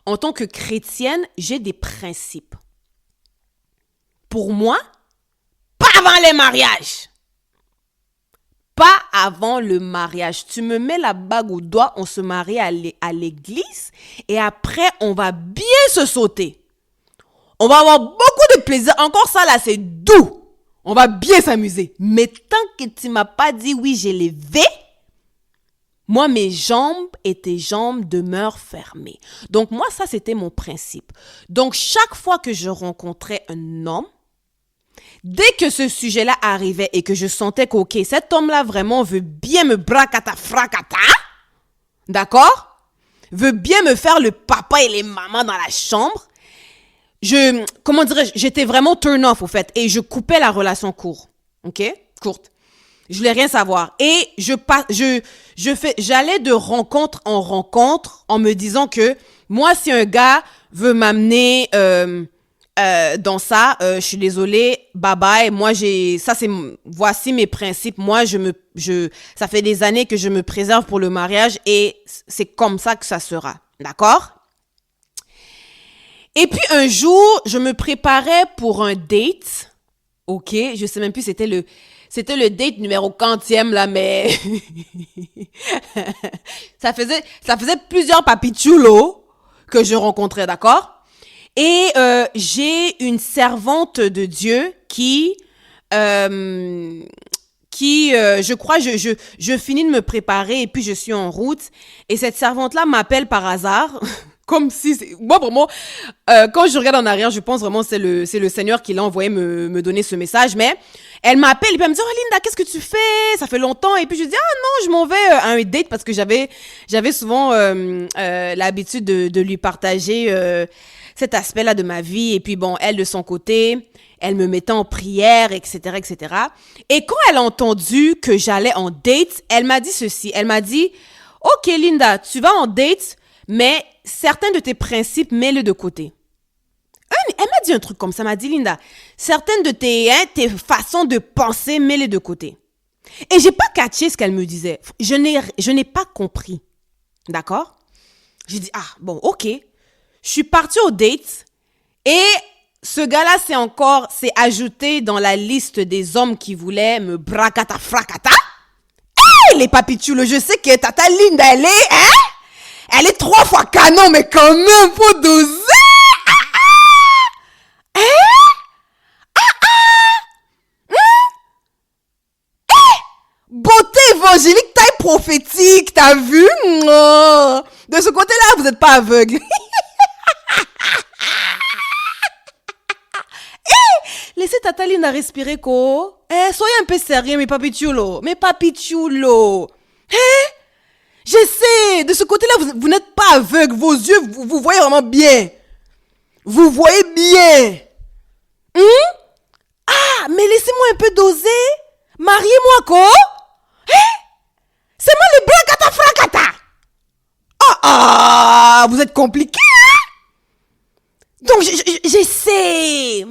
en tant que chrétienne, j'ai des principes. Pour moi, pas avant les mariages. Pas avant le mariage. Tu me mets la bague au doigt, on se marie à l'église et après, on va bien se sauter. On va avoir beaucoup de plaisir. Encore ça, là, c'est doux. On va bien s'amuser. Mais tant que tu m'as pas dit oui, j'ai levé, moi, mes jambes et tes jambes demeurent fermées. Donc, moi, ça, c'était mon principe. Donc, chaque fois que je rencontrais un homme, dès que ce sujet-là arrivait et que je sentais qu'ok, cet homme-là vraiment veut bien me bracata fracata, d'accord? Veut bien me faire le papa et les mamans dans la chambre, j'étais vraiment turn off, au fait, et je coupais la relation courte. Je voulais rien savoir. Et j'allais de rencontre en rencontre en me disant que moi, si un gars veut m'amener dans ça, je suis désolée, bye bye. Moi, voici mes principes. Moi, ça fait des années que je me préserve pour le mariage et c'est comme ça que ça sera. D'accord? Et puis un jour, je me préparais pour un date. Ok, je sais même plus, c'était le date numéro quantième là, mais ça faisait plusieurs papichulos que je rencontrais, d'accord? Et j'ai une servante de Dieu qui je crois, je finis de me préparer et puis je suis en route et cette servante-là m'appelle par hasard. Comme si, moi vraiment, quand je regarde en arrière, je pense vraiment c'est le Seigneur qui l'a envoyé me donner ce message. Mais elle m'appelle et puis elle me dit, oh Linda, qu'est-ce que tu fais? Ça fait longtemps. Et puis je dis, ah non, je m'en vais à un date parce que j'avais souvent l'habitude de lui partager cet aspect-là de ma vie. Et puis bon, elle de son côté, elle me mettait en prière, etc., etc. Et quand elle a entendu que j'allais en date, elle m'a dit ceci. Elle m'a dit, ok Linda, tu vas en date, mais certains de tes principes, mets-les de côté. Elle m'a dit un truc comme ça, elle m'a dit, Linda, certaines de tes façons de penser, mets-les de côté. Et j'ai pas catché ce qu'elle me disait. Je n'ai pas compris. D'accord? J'ai dit, ah, bon, ok. Je suis partie au date et ce gars-là s'est ajouté dans la liste des hommes qui voulaient me bracata fracata. Hey, les papichulos, je sais que Tata Linda, elle est 3 fois canon, mais quand même, faut doser. Beauté évangélique, taille prophétique, t'as vu? De ce côté-là, vous n'êtes pas aveugle. Laissez Tata Linda respirer, quoi. Soyez un peu sérieux, mes papichulos. Je sais, de ce côté-là, vous n'êtes pas aveugle. Vos yeux, vous voyez vraiment bien. Vous voyez bien. Ah, mais laissez-moi un peu doser. Mariez-moi, quoi. C'est moi le bracata fracata. Ah, vous êtes compliqué, hein? Donc, j'essaie.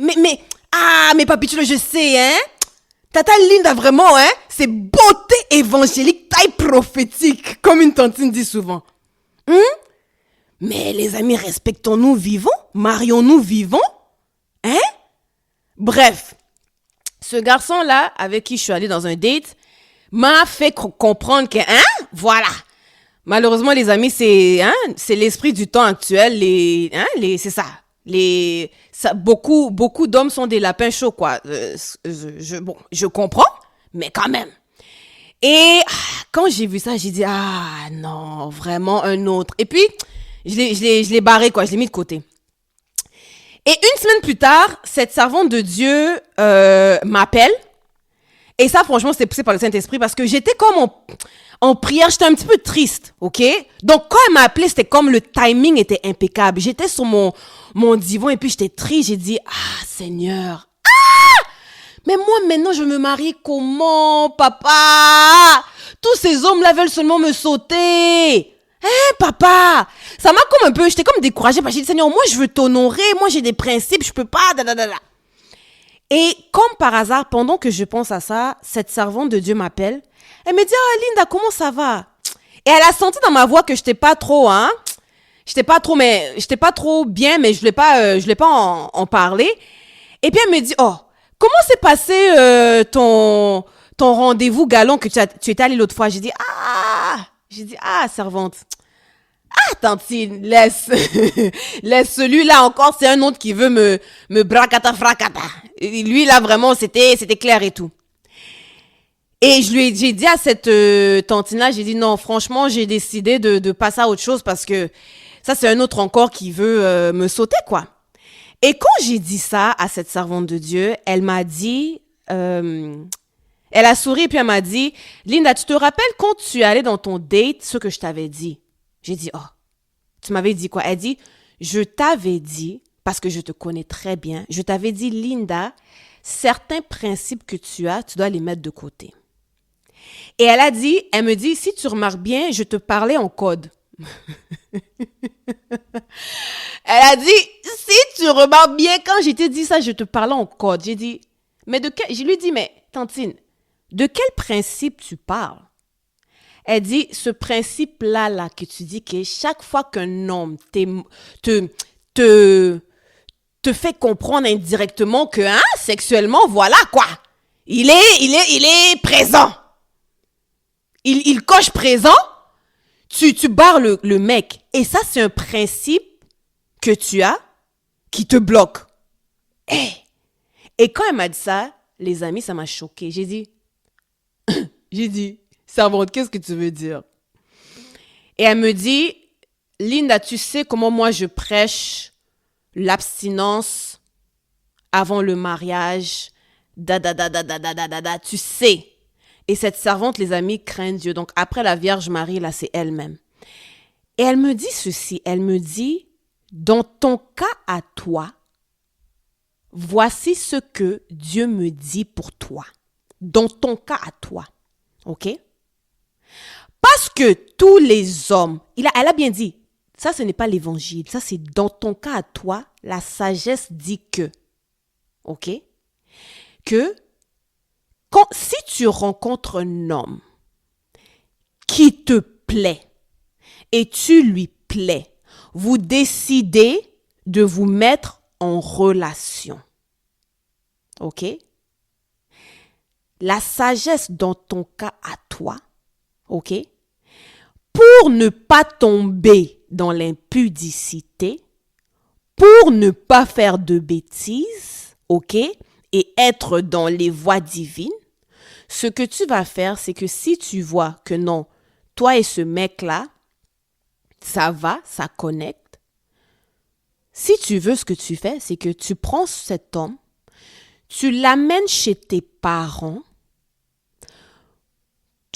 Mais papichulo, je sais, hein? Tata Linda, vraiment, hein? C'est beauté évangélique, taille prophétique, comme une tantine dit souvent. Mais les amis, respectons-nous vivants, marions-nous vivants, hein? Bref, ce garçon-là, avec qui je suis allée dans un date, m'a fait comprendre que, voilà. Malheureusement, les amis, c'est l'esprit du temps actuel, c'est ça. Beaucoup d'hommes sont des lapins chauds, quoi. Je comprends, mais quand même. Et quand j'ai vu ça, j'ai dit, ah non, vraiment un autre. Et puis, je l'ai barré, quoi, je l'ai mis de côté. Et une semaine plus tard, cette servante de Dieu m'appelle. Et ça, franchement, c'était poussé par le Saint-Esprit parce que j'étais comme en prière, j'étais un petit peu triste, ok? Donc, quand elle m'a appelé, c'était comme le timing était impeccable. J'étais sur mon divan et puis j'étais triste. J'ai dit, ah, Seigneur. Ah! Mais moi, maintenant, je me marie comment, papa? Tous ces hommes-là veulent seulement me sauter. Hein, papa? Ça m'a comme un peu, j'étais comme découragée parce que j'ai dit, Seigneur, moi, je veux t'honorer. Moi, j'ai des principes, je peux pas, Et comme par hasard, pendant que je pense à ça, cette servante de Dieu m'appelle. Elle me dit, ah, Linda, comment ça va? Et elle a senti dans ma voix que j'étais pas trop bien, mais je voulais pas en parler. Et puis elle me dit, oh, comment s'est passé ton rendez-vous galon que tu étais allée l'autre fois? J'ai dit, ah, servante. Ah, tantine, laisse. Laisse celui-là encore, c'est un autre qui veut me bracata fracata. Et lui, là, vraiment, c'était clair et tout. Et j'ai dit à cette tantine-là, j'ai dit non, franchement, j'ai décidé de passer à autre chose parce que ça, c'est un autre encore qui veut me sauter, quoi. Et quand j'ai dit ça à cette servante de Dieu, elle m'a dit, elle a souri et puis elle m'a dit, Linda, tu te rappelles quand tu es allée dans ton date, ce que je t'avais dit? J'ai dit, oh, tu m'avais dit quoi? Elle dit, je t'avais dit, parce que je te connais très bien, je t'avais dit, Linda, certains principes que tu as, tu dois les mettre de côté. Et elle me dit, si tu remarques bien, je te parlais en code. Elle a dit, si tu remarques bien, quand je t'ai dit ça, je te parlais en code. J'ai dit, je lui ai dit, mais tantine, de quel principe tu parles? Elle dit, ce principe-là, là, que tu dis que chaque fois qu'un homme te fait comprendre indirectement que, hein, sexuellement, voilà, quoi. Il est présent. Il coche présent, tu barres le mec. Et ça, c'est un principe que tu as qui te bloque. Hey. Et quand elle m'a dit ça, les amis, ça m'a choqué. J'ai dit, servante, qu'est-ce que tu veux dire? Et elle me dit, Linda, tu sais comment moi je prêche l'abstinence avant le mariage, tu sais. Et cette servante, les amis, craint Dieu. Donc, après la Vierge Marie, là, c'est elle-même. Et elle me dit ceci. Elle me dit, dans ton cas à toi, voici ce que Dieu me dit pour toi. Dans ton cas à toi. OK? Parce que tous les hommes, elle a bien dit, ça, ce n'est pas l'évangile. Ça, c'est dans ton cas à toi, la sagesse dit que. OK? Que si tu rencontres un homme qui te plaît et tu lui plais, vous décidez de vous mettre en relation. OK? La sagesse dans ton cas à toi, OK? Pour ne pas tomber dans l'impudicité, pour ne pas faire de bêtises, OK? Et être dans les voies divines, ce que tu vas faire, c'est que si tu vois que non, toi et ce mec-là, ça va, ça connecte. Si tu veux, ce que tu fais, c'est que tu prends cet homme, tu l'amènes chez tes parents,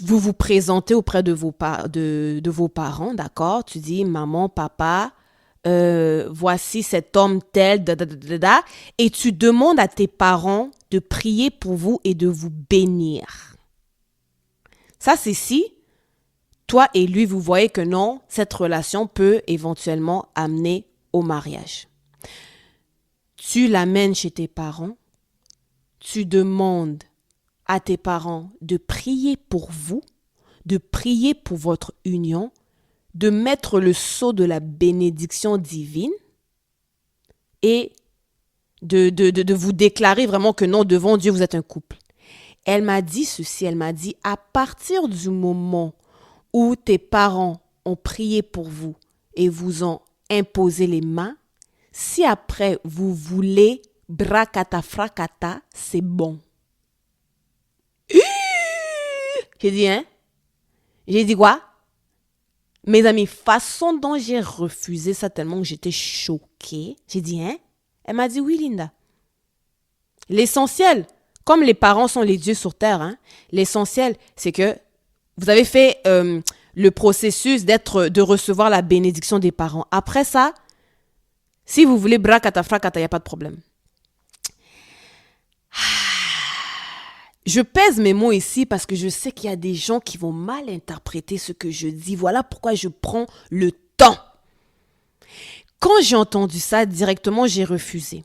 vous vous présentez auprès de vos parents, d'accord? Tu dis, maman, papa, voici cet homme tel, et tu demandes à tes parents de prier pour vous et de vous bénir. Ça, c'est si toi et lui, vous voyez que non, cette relation peut éventuellement amener au mariage. Tu l'amènes chez tes parents, tu demandes à tes parents de prier pour vous, de prier pour votre union, de mettre le sceau de la bénédiction divine et de vous déclarer vraiment que non, devant Dieu, vous êtes un couple. Elle m'a dit ceci, elle m'a dit, à partir du moment où tes parents ont prié pour vous et vous ont imposé les mains, si après vous voulez bracata fracata, c'est bon. J'ai dit, hein? J'ai dit quoi? Mes amis, façon dont j'ai refusé ça tellement que j'étais choquée. J'ai dit, hein? Elle m'a dit, oui, Linda. L'essentiel, comme les parents sont les dieux sur terre, hein, l'essentiel, c'est que vous avez fait le processus de recevoir la bénédiction des parents. Après ça, si vous voulez bracata fracata, il n'y a pas de problème. Je pèse mes mots ici parce que je sais qu'il y a des gens qui vont mal interpréter ce que je dis. Voilà pourquoi je prends le temps. Quand j'ai entendu ça, directement, j'ai refusé.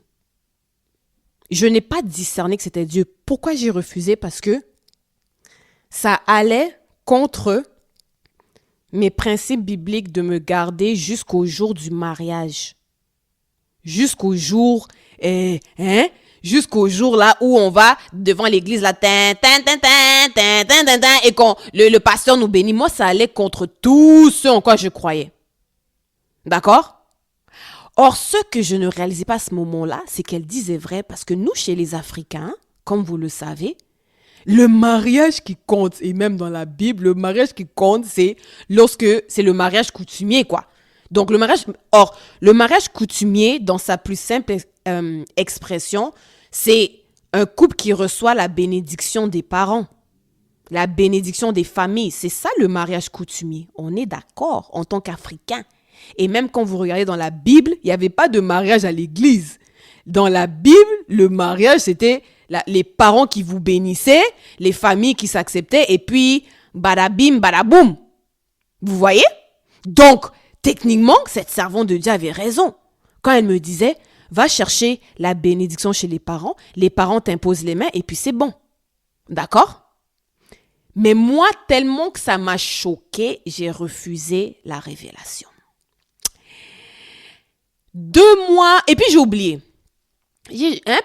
Je n'ai pas discerné que c'était Dieu. Pourquoi j'ai refusé? Parce que ça allait contre mes principes bibliques de me garder jusqu'au jour du mariage. Jusqu'au jour, jusqu'au jour là où on va devant l'église là, et qu'on le pasteur nous bénit. Moi, ça allait contre tout ce en quoi je croyais. D'accord? Or, ce que je ne réalisais pas à ce moment-là, c'est qu'elle disait vrai parce que nous, chez les Africains, comme vous le savez, le mariage qui compte, et même dans la Bible, le mariage qui compte, c'est lorsque c'est le mariage coutumier, quoi. Donc, le mariage coutumier, dans sa plus simple expression, c'est un couple qui reçoit la bénédiction des parents, la bénédiction des familles. C'est ça le mariage coutumier. On est d'accord en tant qu'Africains. Et même quand vous regardez dans la Bible, il n'y avait pas de mariage à l'église. Dans la Bible, le mariage, c'était les parents qui vous bénissaient, les familles qui s'acceptaient, et puis badabim, badaboum. Vous voyez? Donc, techniquement, cette servante de Dieu avait raison. Quand elle me disait, va chercher la bénédiction chez les parents t'imposent les mains, et puis c'est bon. D'accord? Mais moi, tellement que ça m'a choqué, j'ai refusé la révélation. 2 mois, et puis j'ai oublié.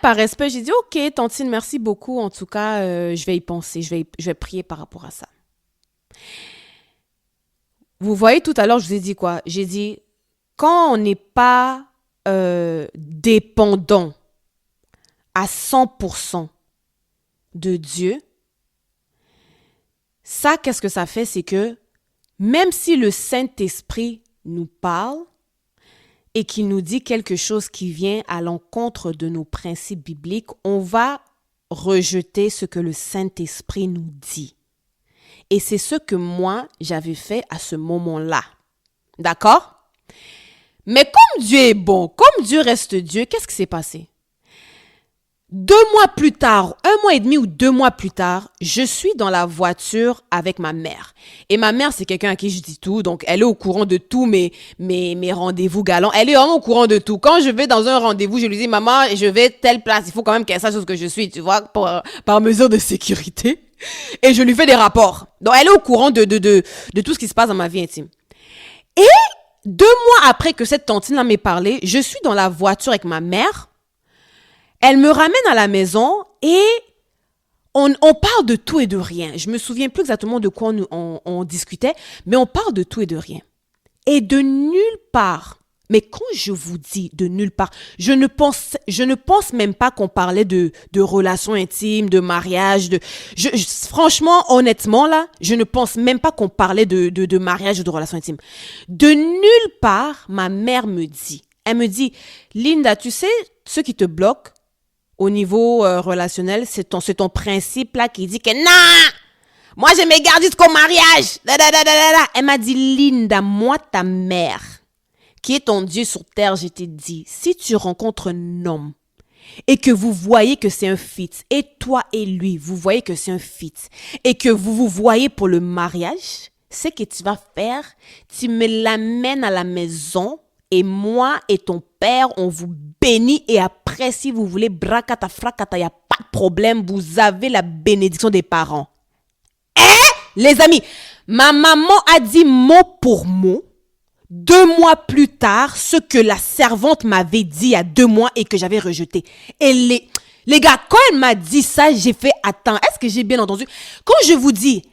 Par respect, j'ai dit, ok, Tantine, merci beaucoup. En tout cas, je vais y penser, je vais prier par rapport à ça. Vous voyez, tout à l'heure, je vous ai dit quoi? J'ai dit, quand on n'est pas dépendant à 100% de Dieu, ça, qu'est-ce que ça fait? C'est que même si le Saint-Esprit nous parle, et qui nous dit quelque chose qui vient à l'encontre de nos principes bibliques, on va rejeter ce que le Saint-Esprit nous dit. Et c'est ce que moi, j'avais fait à ce moment-là. D'accord? Mais comme Dieu est bon, comme Dieu reste Dieu, qu'est-ce qui s'est passé? 2 mois plus tard, 1 mois et demi ou 2 mois plus tard, je suis dans la voiture avec ma mère. Et ma mère, c'est quelqu'un à qui je dis tout, donc elle est au courant de tous mes rendez-vous galants. Elle est vraiment au courant de tout. Quand je vais dans un rendez-vous, je lui dis, maman, je vais telle place, il faut quand même qu'elle sache ce que je suis, tu vois, par mesure de sécurité. Et je lui fais des rapports. Donc elle est au courant de tout ce qui se passe dans ma vie intime. Et 2 mois après que cette tantine-là m'ait parlé, je suis dans la voiture avec ma mère. Elle me ramène à la maison et on parle de tout et de rien. Je me souviens plus exactement de quoi on discutait, mais on parle de tout et de rien. Et de nulle part, mais quand je vous dis de nulle part, je ne pense même pas qu'on parlait de relations intimes, de mariage, franchement, honnêtement, là, je ne pense même pas qu'on parlait de mariage ou de relations intimes. De nulle part, ma mère elle me dit, Linda, tu sais, ce qui te bloque, au niveau relationnel, c'est ton principe là qui dit que non, moi je me garde jusqu'au mariage. Elle m'a dit, Linda, moi ta mère, qui est ton Dieu sur terre, je t'ai dit, si tu rencontres un homme et que vous voyez que c'est un fit, et toi et lui, vous voyez que c'est un fit, et que vous vous voyez pour le mariage, ce que tu vas faire, tu me l'amènes à la maison. Et moi et ton père, on vous bénit. Et après, si vous voulez, bracata, fracata, il n'y a pas de problème. Vous avez la bénédiction des parents. Les amis, ma maman a dit mot pour mot, 2 mois plus tard, ce que la servante m'avait dit il y a 2 mois et que j'avais rejeté. Et les gars, quand elle m'a dit ça, j'ai fait, attends, est-ce que j'ai bien entendu? Quand je vous dis,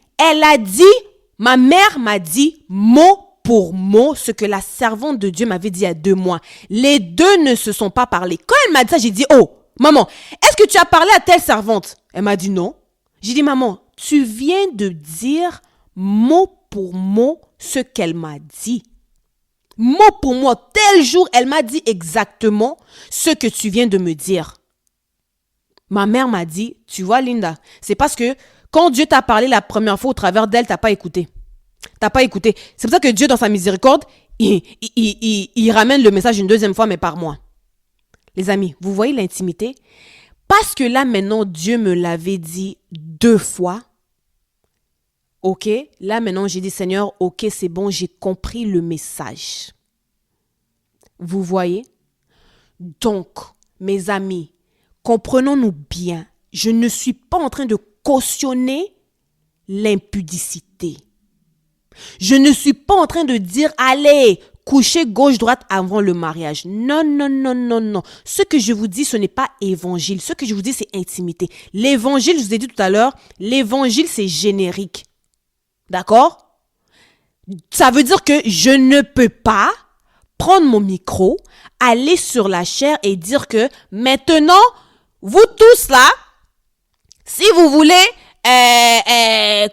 ma mère m'a dit mot pour mot ce que la servante de Dieu m'avait dit il y a 2 mois. Les deux ne se sont pas parlé. Quand elle m'a dit ça, j'ai dit, oh, maman, est-ce que tu as parlé à telle servante? Elle m'a dit non. J'ai dit, maman, tu viens de dire mot pour mot ce qu'elle m'a dit. Mot pour mot, tel jour, elle m'a dit exactement ce que tu viens de me dire. Ma mère m'a dit, tu vois Linda, c'est parce que quand Dieu t'a parlé la première fois au travers d'elle, t'as pas écouté. T'as pas écouté. C'est pour ça que Dieu, dans sa miséricorde, il ramène le message une 2e fois, mais par moi. Les amis, vous voyez l'intimité? Parce que là, maintenant, Dieu me l'avait dit 2 fois. Ok? Là, maintenant, j'ai dit, Seigneur, ok, c'est bon, j'ai compris le message. Vous voyez? Donc, mes amis, comprenons-nous bien. Je ne suis pas en train de cautionner l'impudicité. Je ne suis pas en train de dire, allez, coucher gauche-droite avant le mariage. Non, non, non, non, non. Ce que je vous dis, ce n'est pas évangile. Ce que je vous dis, c'est intimité. L'évangile, je vous ai dit tout à l'heure, l'évangile, c'est générique. D'accord? Ça veut dire que je ne peux pas prendre mon micro, aller sur la chaire et dire que maintenant, vous tous là, si vous voulez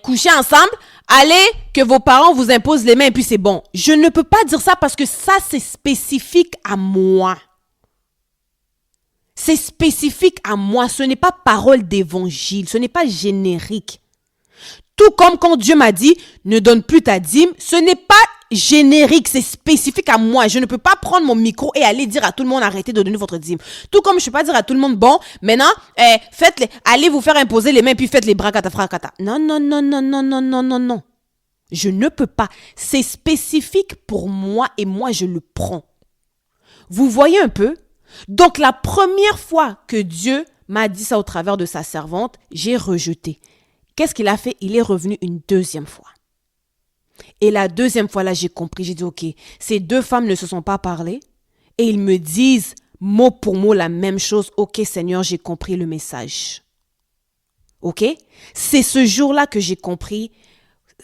coucher ensemble, allez, que vos parents vous imposent les mains et puis c'est bon. Je ne peux pas dire ça parce que ça, c'est spécifique à moi. C'est spécifique à moi. Ce n'est pas parole d'évangile. Ce n'est pas générique. Tout comme quand Dieu m'a dit, ne donne plus ta dîme, ce n'est pas générique, c'est spécifique à moi. Je ne peux pas prendre mon micro et aller dire à tout le monde, arrêtez de donner votre dîme. Tout comme je ne peux pas dire à tout le monde, bon, maintenant, allez vous faire imposer les mains puis faites les brakata frakata. Non, non, non, non, non, non, non, non, non. Je ne peux pas. C'est spécifique pour moi et moi, je le prends. Vous voyez un peu? Donc, la première fois que Dieu m'a dit ça au travers de sa servante, j'ai rejeté. Qu'est-ce qu'il a fait? Il est revenu une deuxième fois. Et la deuxième fois, là, j'ai compris. J'ai dit, OK, ces deux femmes ne se sont pas parlé et ils me disent mot pour mot la même chose. OK, Seigneur, j'ai compris le message. OK? C'est ce jour-là que j'ai compris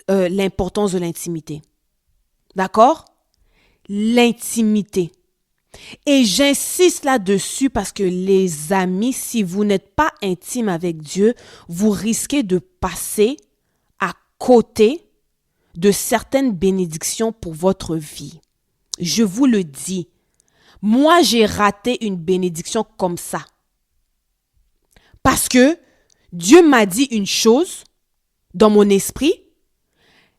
l'importance de l'intimité. D'accord? L'intimité. Et j'insiste là-dessus parce que les amis, si vous n'êtes pas intime avec Dieu, vous risquez de passer à côté de certaines bénédictions pour votre vie. Je vous le dis, moi j'ai raté une bénédiction comme ça. Parce que Dieu m'a dit une chose dans mon esprit,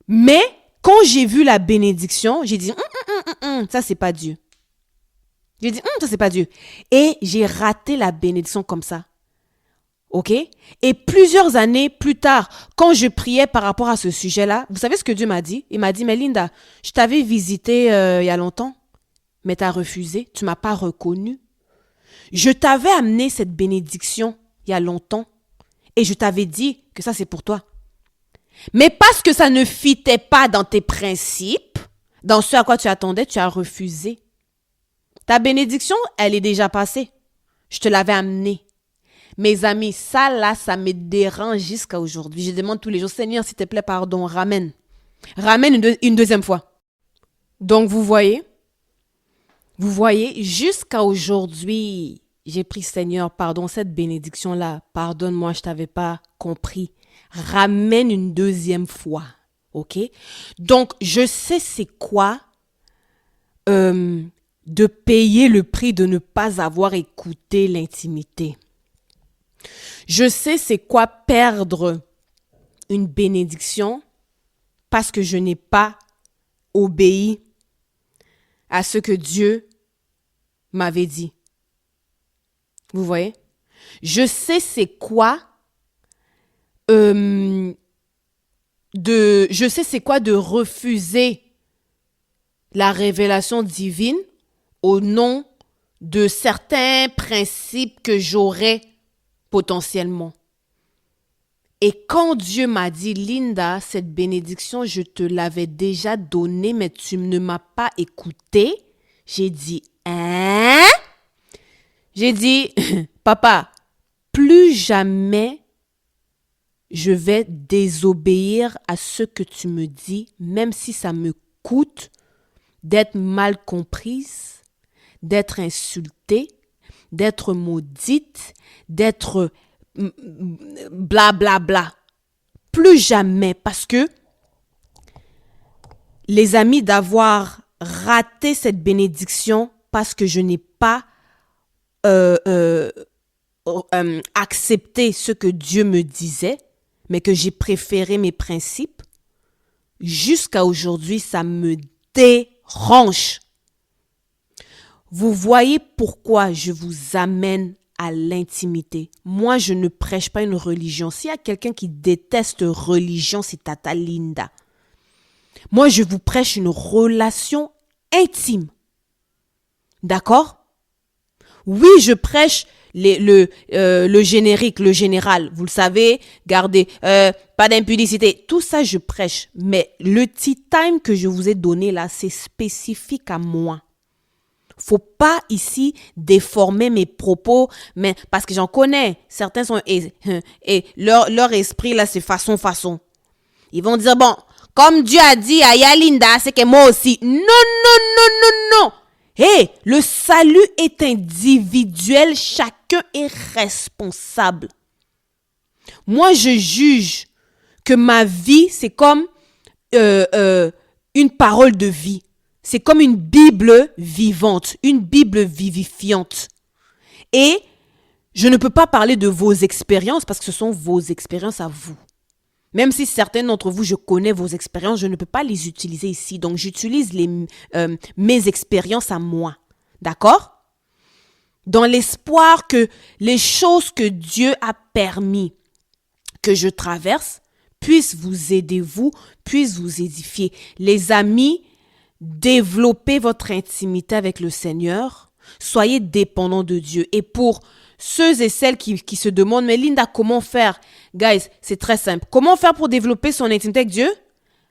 mais quand j'ai vu la bénédiction, j'ai dit, ça c'est pas Dieu. J'ai dit, ça c'est pas Dieu. Et j'ai raté la bénédiction comme ça. OK? Et plusieurs années plus tard, quand je priais par rapport à ce sujet-là, vous savez ce que Dieu m'a dit? Il m'a dit, mais Linda, je t'avais visité il y a longtemps, mais tu as refusé, tu m'as pas reconnu. Je t'avais amené cette bénédiction il y a longtemps et je t'avais dit que ça c'est pour toi. Mais parce que ça ne fitait pas dans tes principes, dans ce à quoi tu attendais, tu as refusé. Ta bénédiction, elle est déjà passée. Je te l'avais amenée. Mes amis, ça là, ça me dérange jusqu'à aujourd'hui. Je demande tous les jours, Seigneur, s'il te plaît, pardon, ramène. Ramène une deuxième fois. Donc, vous voyez, jusqu'à aujourd'hui, j'ai pris, Seigneur, pardon, cette bénédiction-là, pardonne-moi, je t'avais pas compris. Ramène une deuxième fois, ok? Donc, je sais c'est quoi de payer le prix de ne pas avoir écouté l'intimité. Je sais c'est quoi perdre une bénédiction parce que je n'ai pas obéi à ce que Dieu m'avait dit. Vous voyez? Je sais c'est quoi de refuser la révélation divine au nom de certains principes que j'aurais potentiellement. Et quand Dieu m'a dit, Linda, cette bénédiction, je te l'avais déjà donnée, mais tu ne m'as pas écouté, j'ai dit, hein? J'ai dit, papa, plus jamais je vais désobéir à ce que tu me dis, même si ça me coûte d'être mal comprise, d'être insultée, d'être maudite, d'être blablabla. Bla, bla. Plus jamais, parce que les amis, d'avoir raté cette bénédiction parce que je n'ai pas accepté ce que Dieu me disait, mais que j'ai préféré mes principes, jusqu'à aujourd'hui, ça me dérange. Vous voyez pourquoi je vous amène à l'intimité. Moi, je ne prêche pas une religion. S'il y a quelqu'un qui déteste religion, c'est Tata Linda. Moi, je vous prêche une relation intime. D'accord? Oui, je prêche le générique, le général. Vous le savez, gardez, pas d'impudicité. Tout ça, je prêche. Mais le tea time que je vous ai donné là, c'est spécifique à moi. Faut pas ici déformer mes propos, mais parce que j'en connais. Certains sont et leur esprit là, c'est façon. Ils vont dire bon, comme Dieu a dit à Yalinda, c'est que moi aussi. Non. Hey, le salut est individuel, chacun est responsable. Moi, je juge que ma vie, c'est comme une parole de vie. C'est comme une Bible vivante, une Bible vivifiante. Et je ne peux pas parler de vos expériences parce que ce sont vos expériences à vous. Même si certains d'entre vous, je connais vos expériences, je ne peux pas les utiliser ici. Donc, j'utilise mes expériences à moi. D'accord? Dans l'espoir que les choses que Dieu a permis que je traverse puissent vous aider, puissent vous édifier. Les amis, développez votre intimité avec le Seigneur. Soyez dépendants de Dieu. Et pour ceux et celles qui se demandent, mais Linda, comment faire? Guys, c'est très simple. Comment faire pour développer son intimité avec Dieu?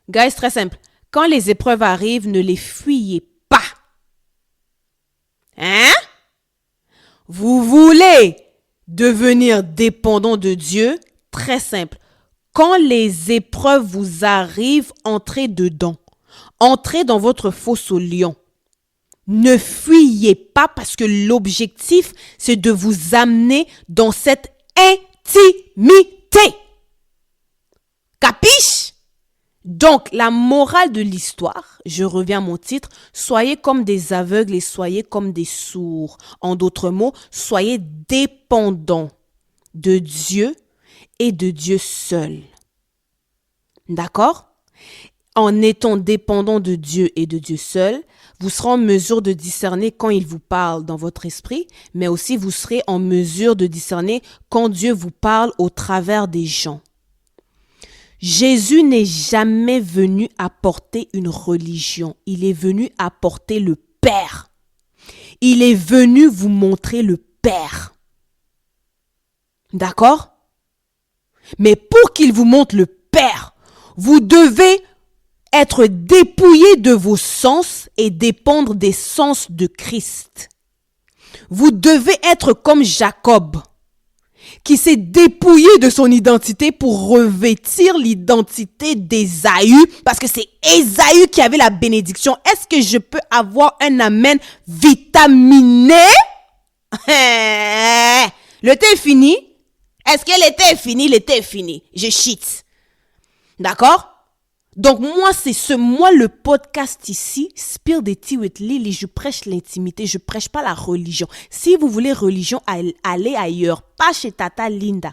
Guys, très simple. Quand les épreuves arrivent, ne les fuyez pas. Hein? Vous voulez devenir dépendant de Dieu? Très simple. Quand les épreuves vous arrivent, entrez dedans. Entrez dans votre fosse au lion. Ne fuyez pas parce que l'objectif, c'est de vous amener dans cette intimité. Capiche? Donc, la morale de l'histoire, je reviens à mon titre, soyez comme des aveugles et soyez comme des sourds. En d'autres mots, soyez dépendants de Dieu et de Dieu seul. D'accord? En étant dépendant de Dieu et de Dieu seul, vous serez en mesure de discerner quand il vous parle dans votre esprit, mais aussi vous serez en mesure de discerner quand Dieu vous parle au travers des gens. Jésus n'est jamais venu apporter une religion. Il est venu apporter le Père. Il est venu vous montrer le Père. D'accord? Mais pour qu'il vous montre le Père, vous devez être dépouillé de vos sens et dépendre des sens de Christ. Vous devez être comme Jacob, qui s'est dépouillé de son identité pour revêtir l'identité d'Ésaü, parce que c'est Ésaü qui avait la bénédiction. Est-ce que je peux avoir un amen vitaminé? Le thé est fini? Est-ce que l'été est fini? L'été est fini. Je cheat. D'accord? Donc moi le podcast ici, Spill the Tea with Lily, je prêche l'intimité, je prêche pas la religion. Si vous voulez religion, allez ailleurs, pas chez Tata Linda.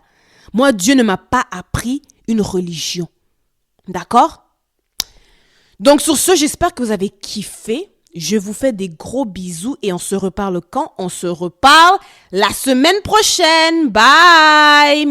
Moi, Dieu ne m'a pas appris une religion. D'accord? Donc sur ce, j'espère que vous avez kiffé. Je vous fais des gros bisous et on se reparle quand? On se reparle la semaine prochaine. Bye!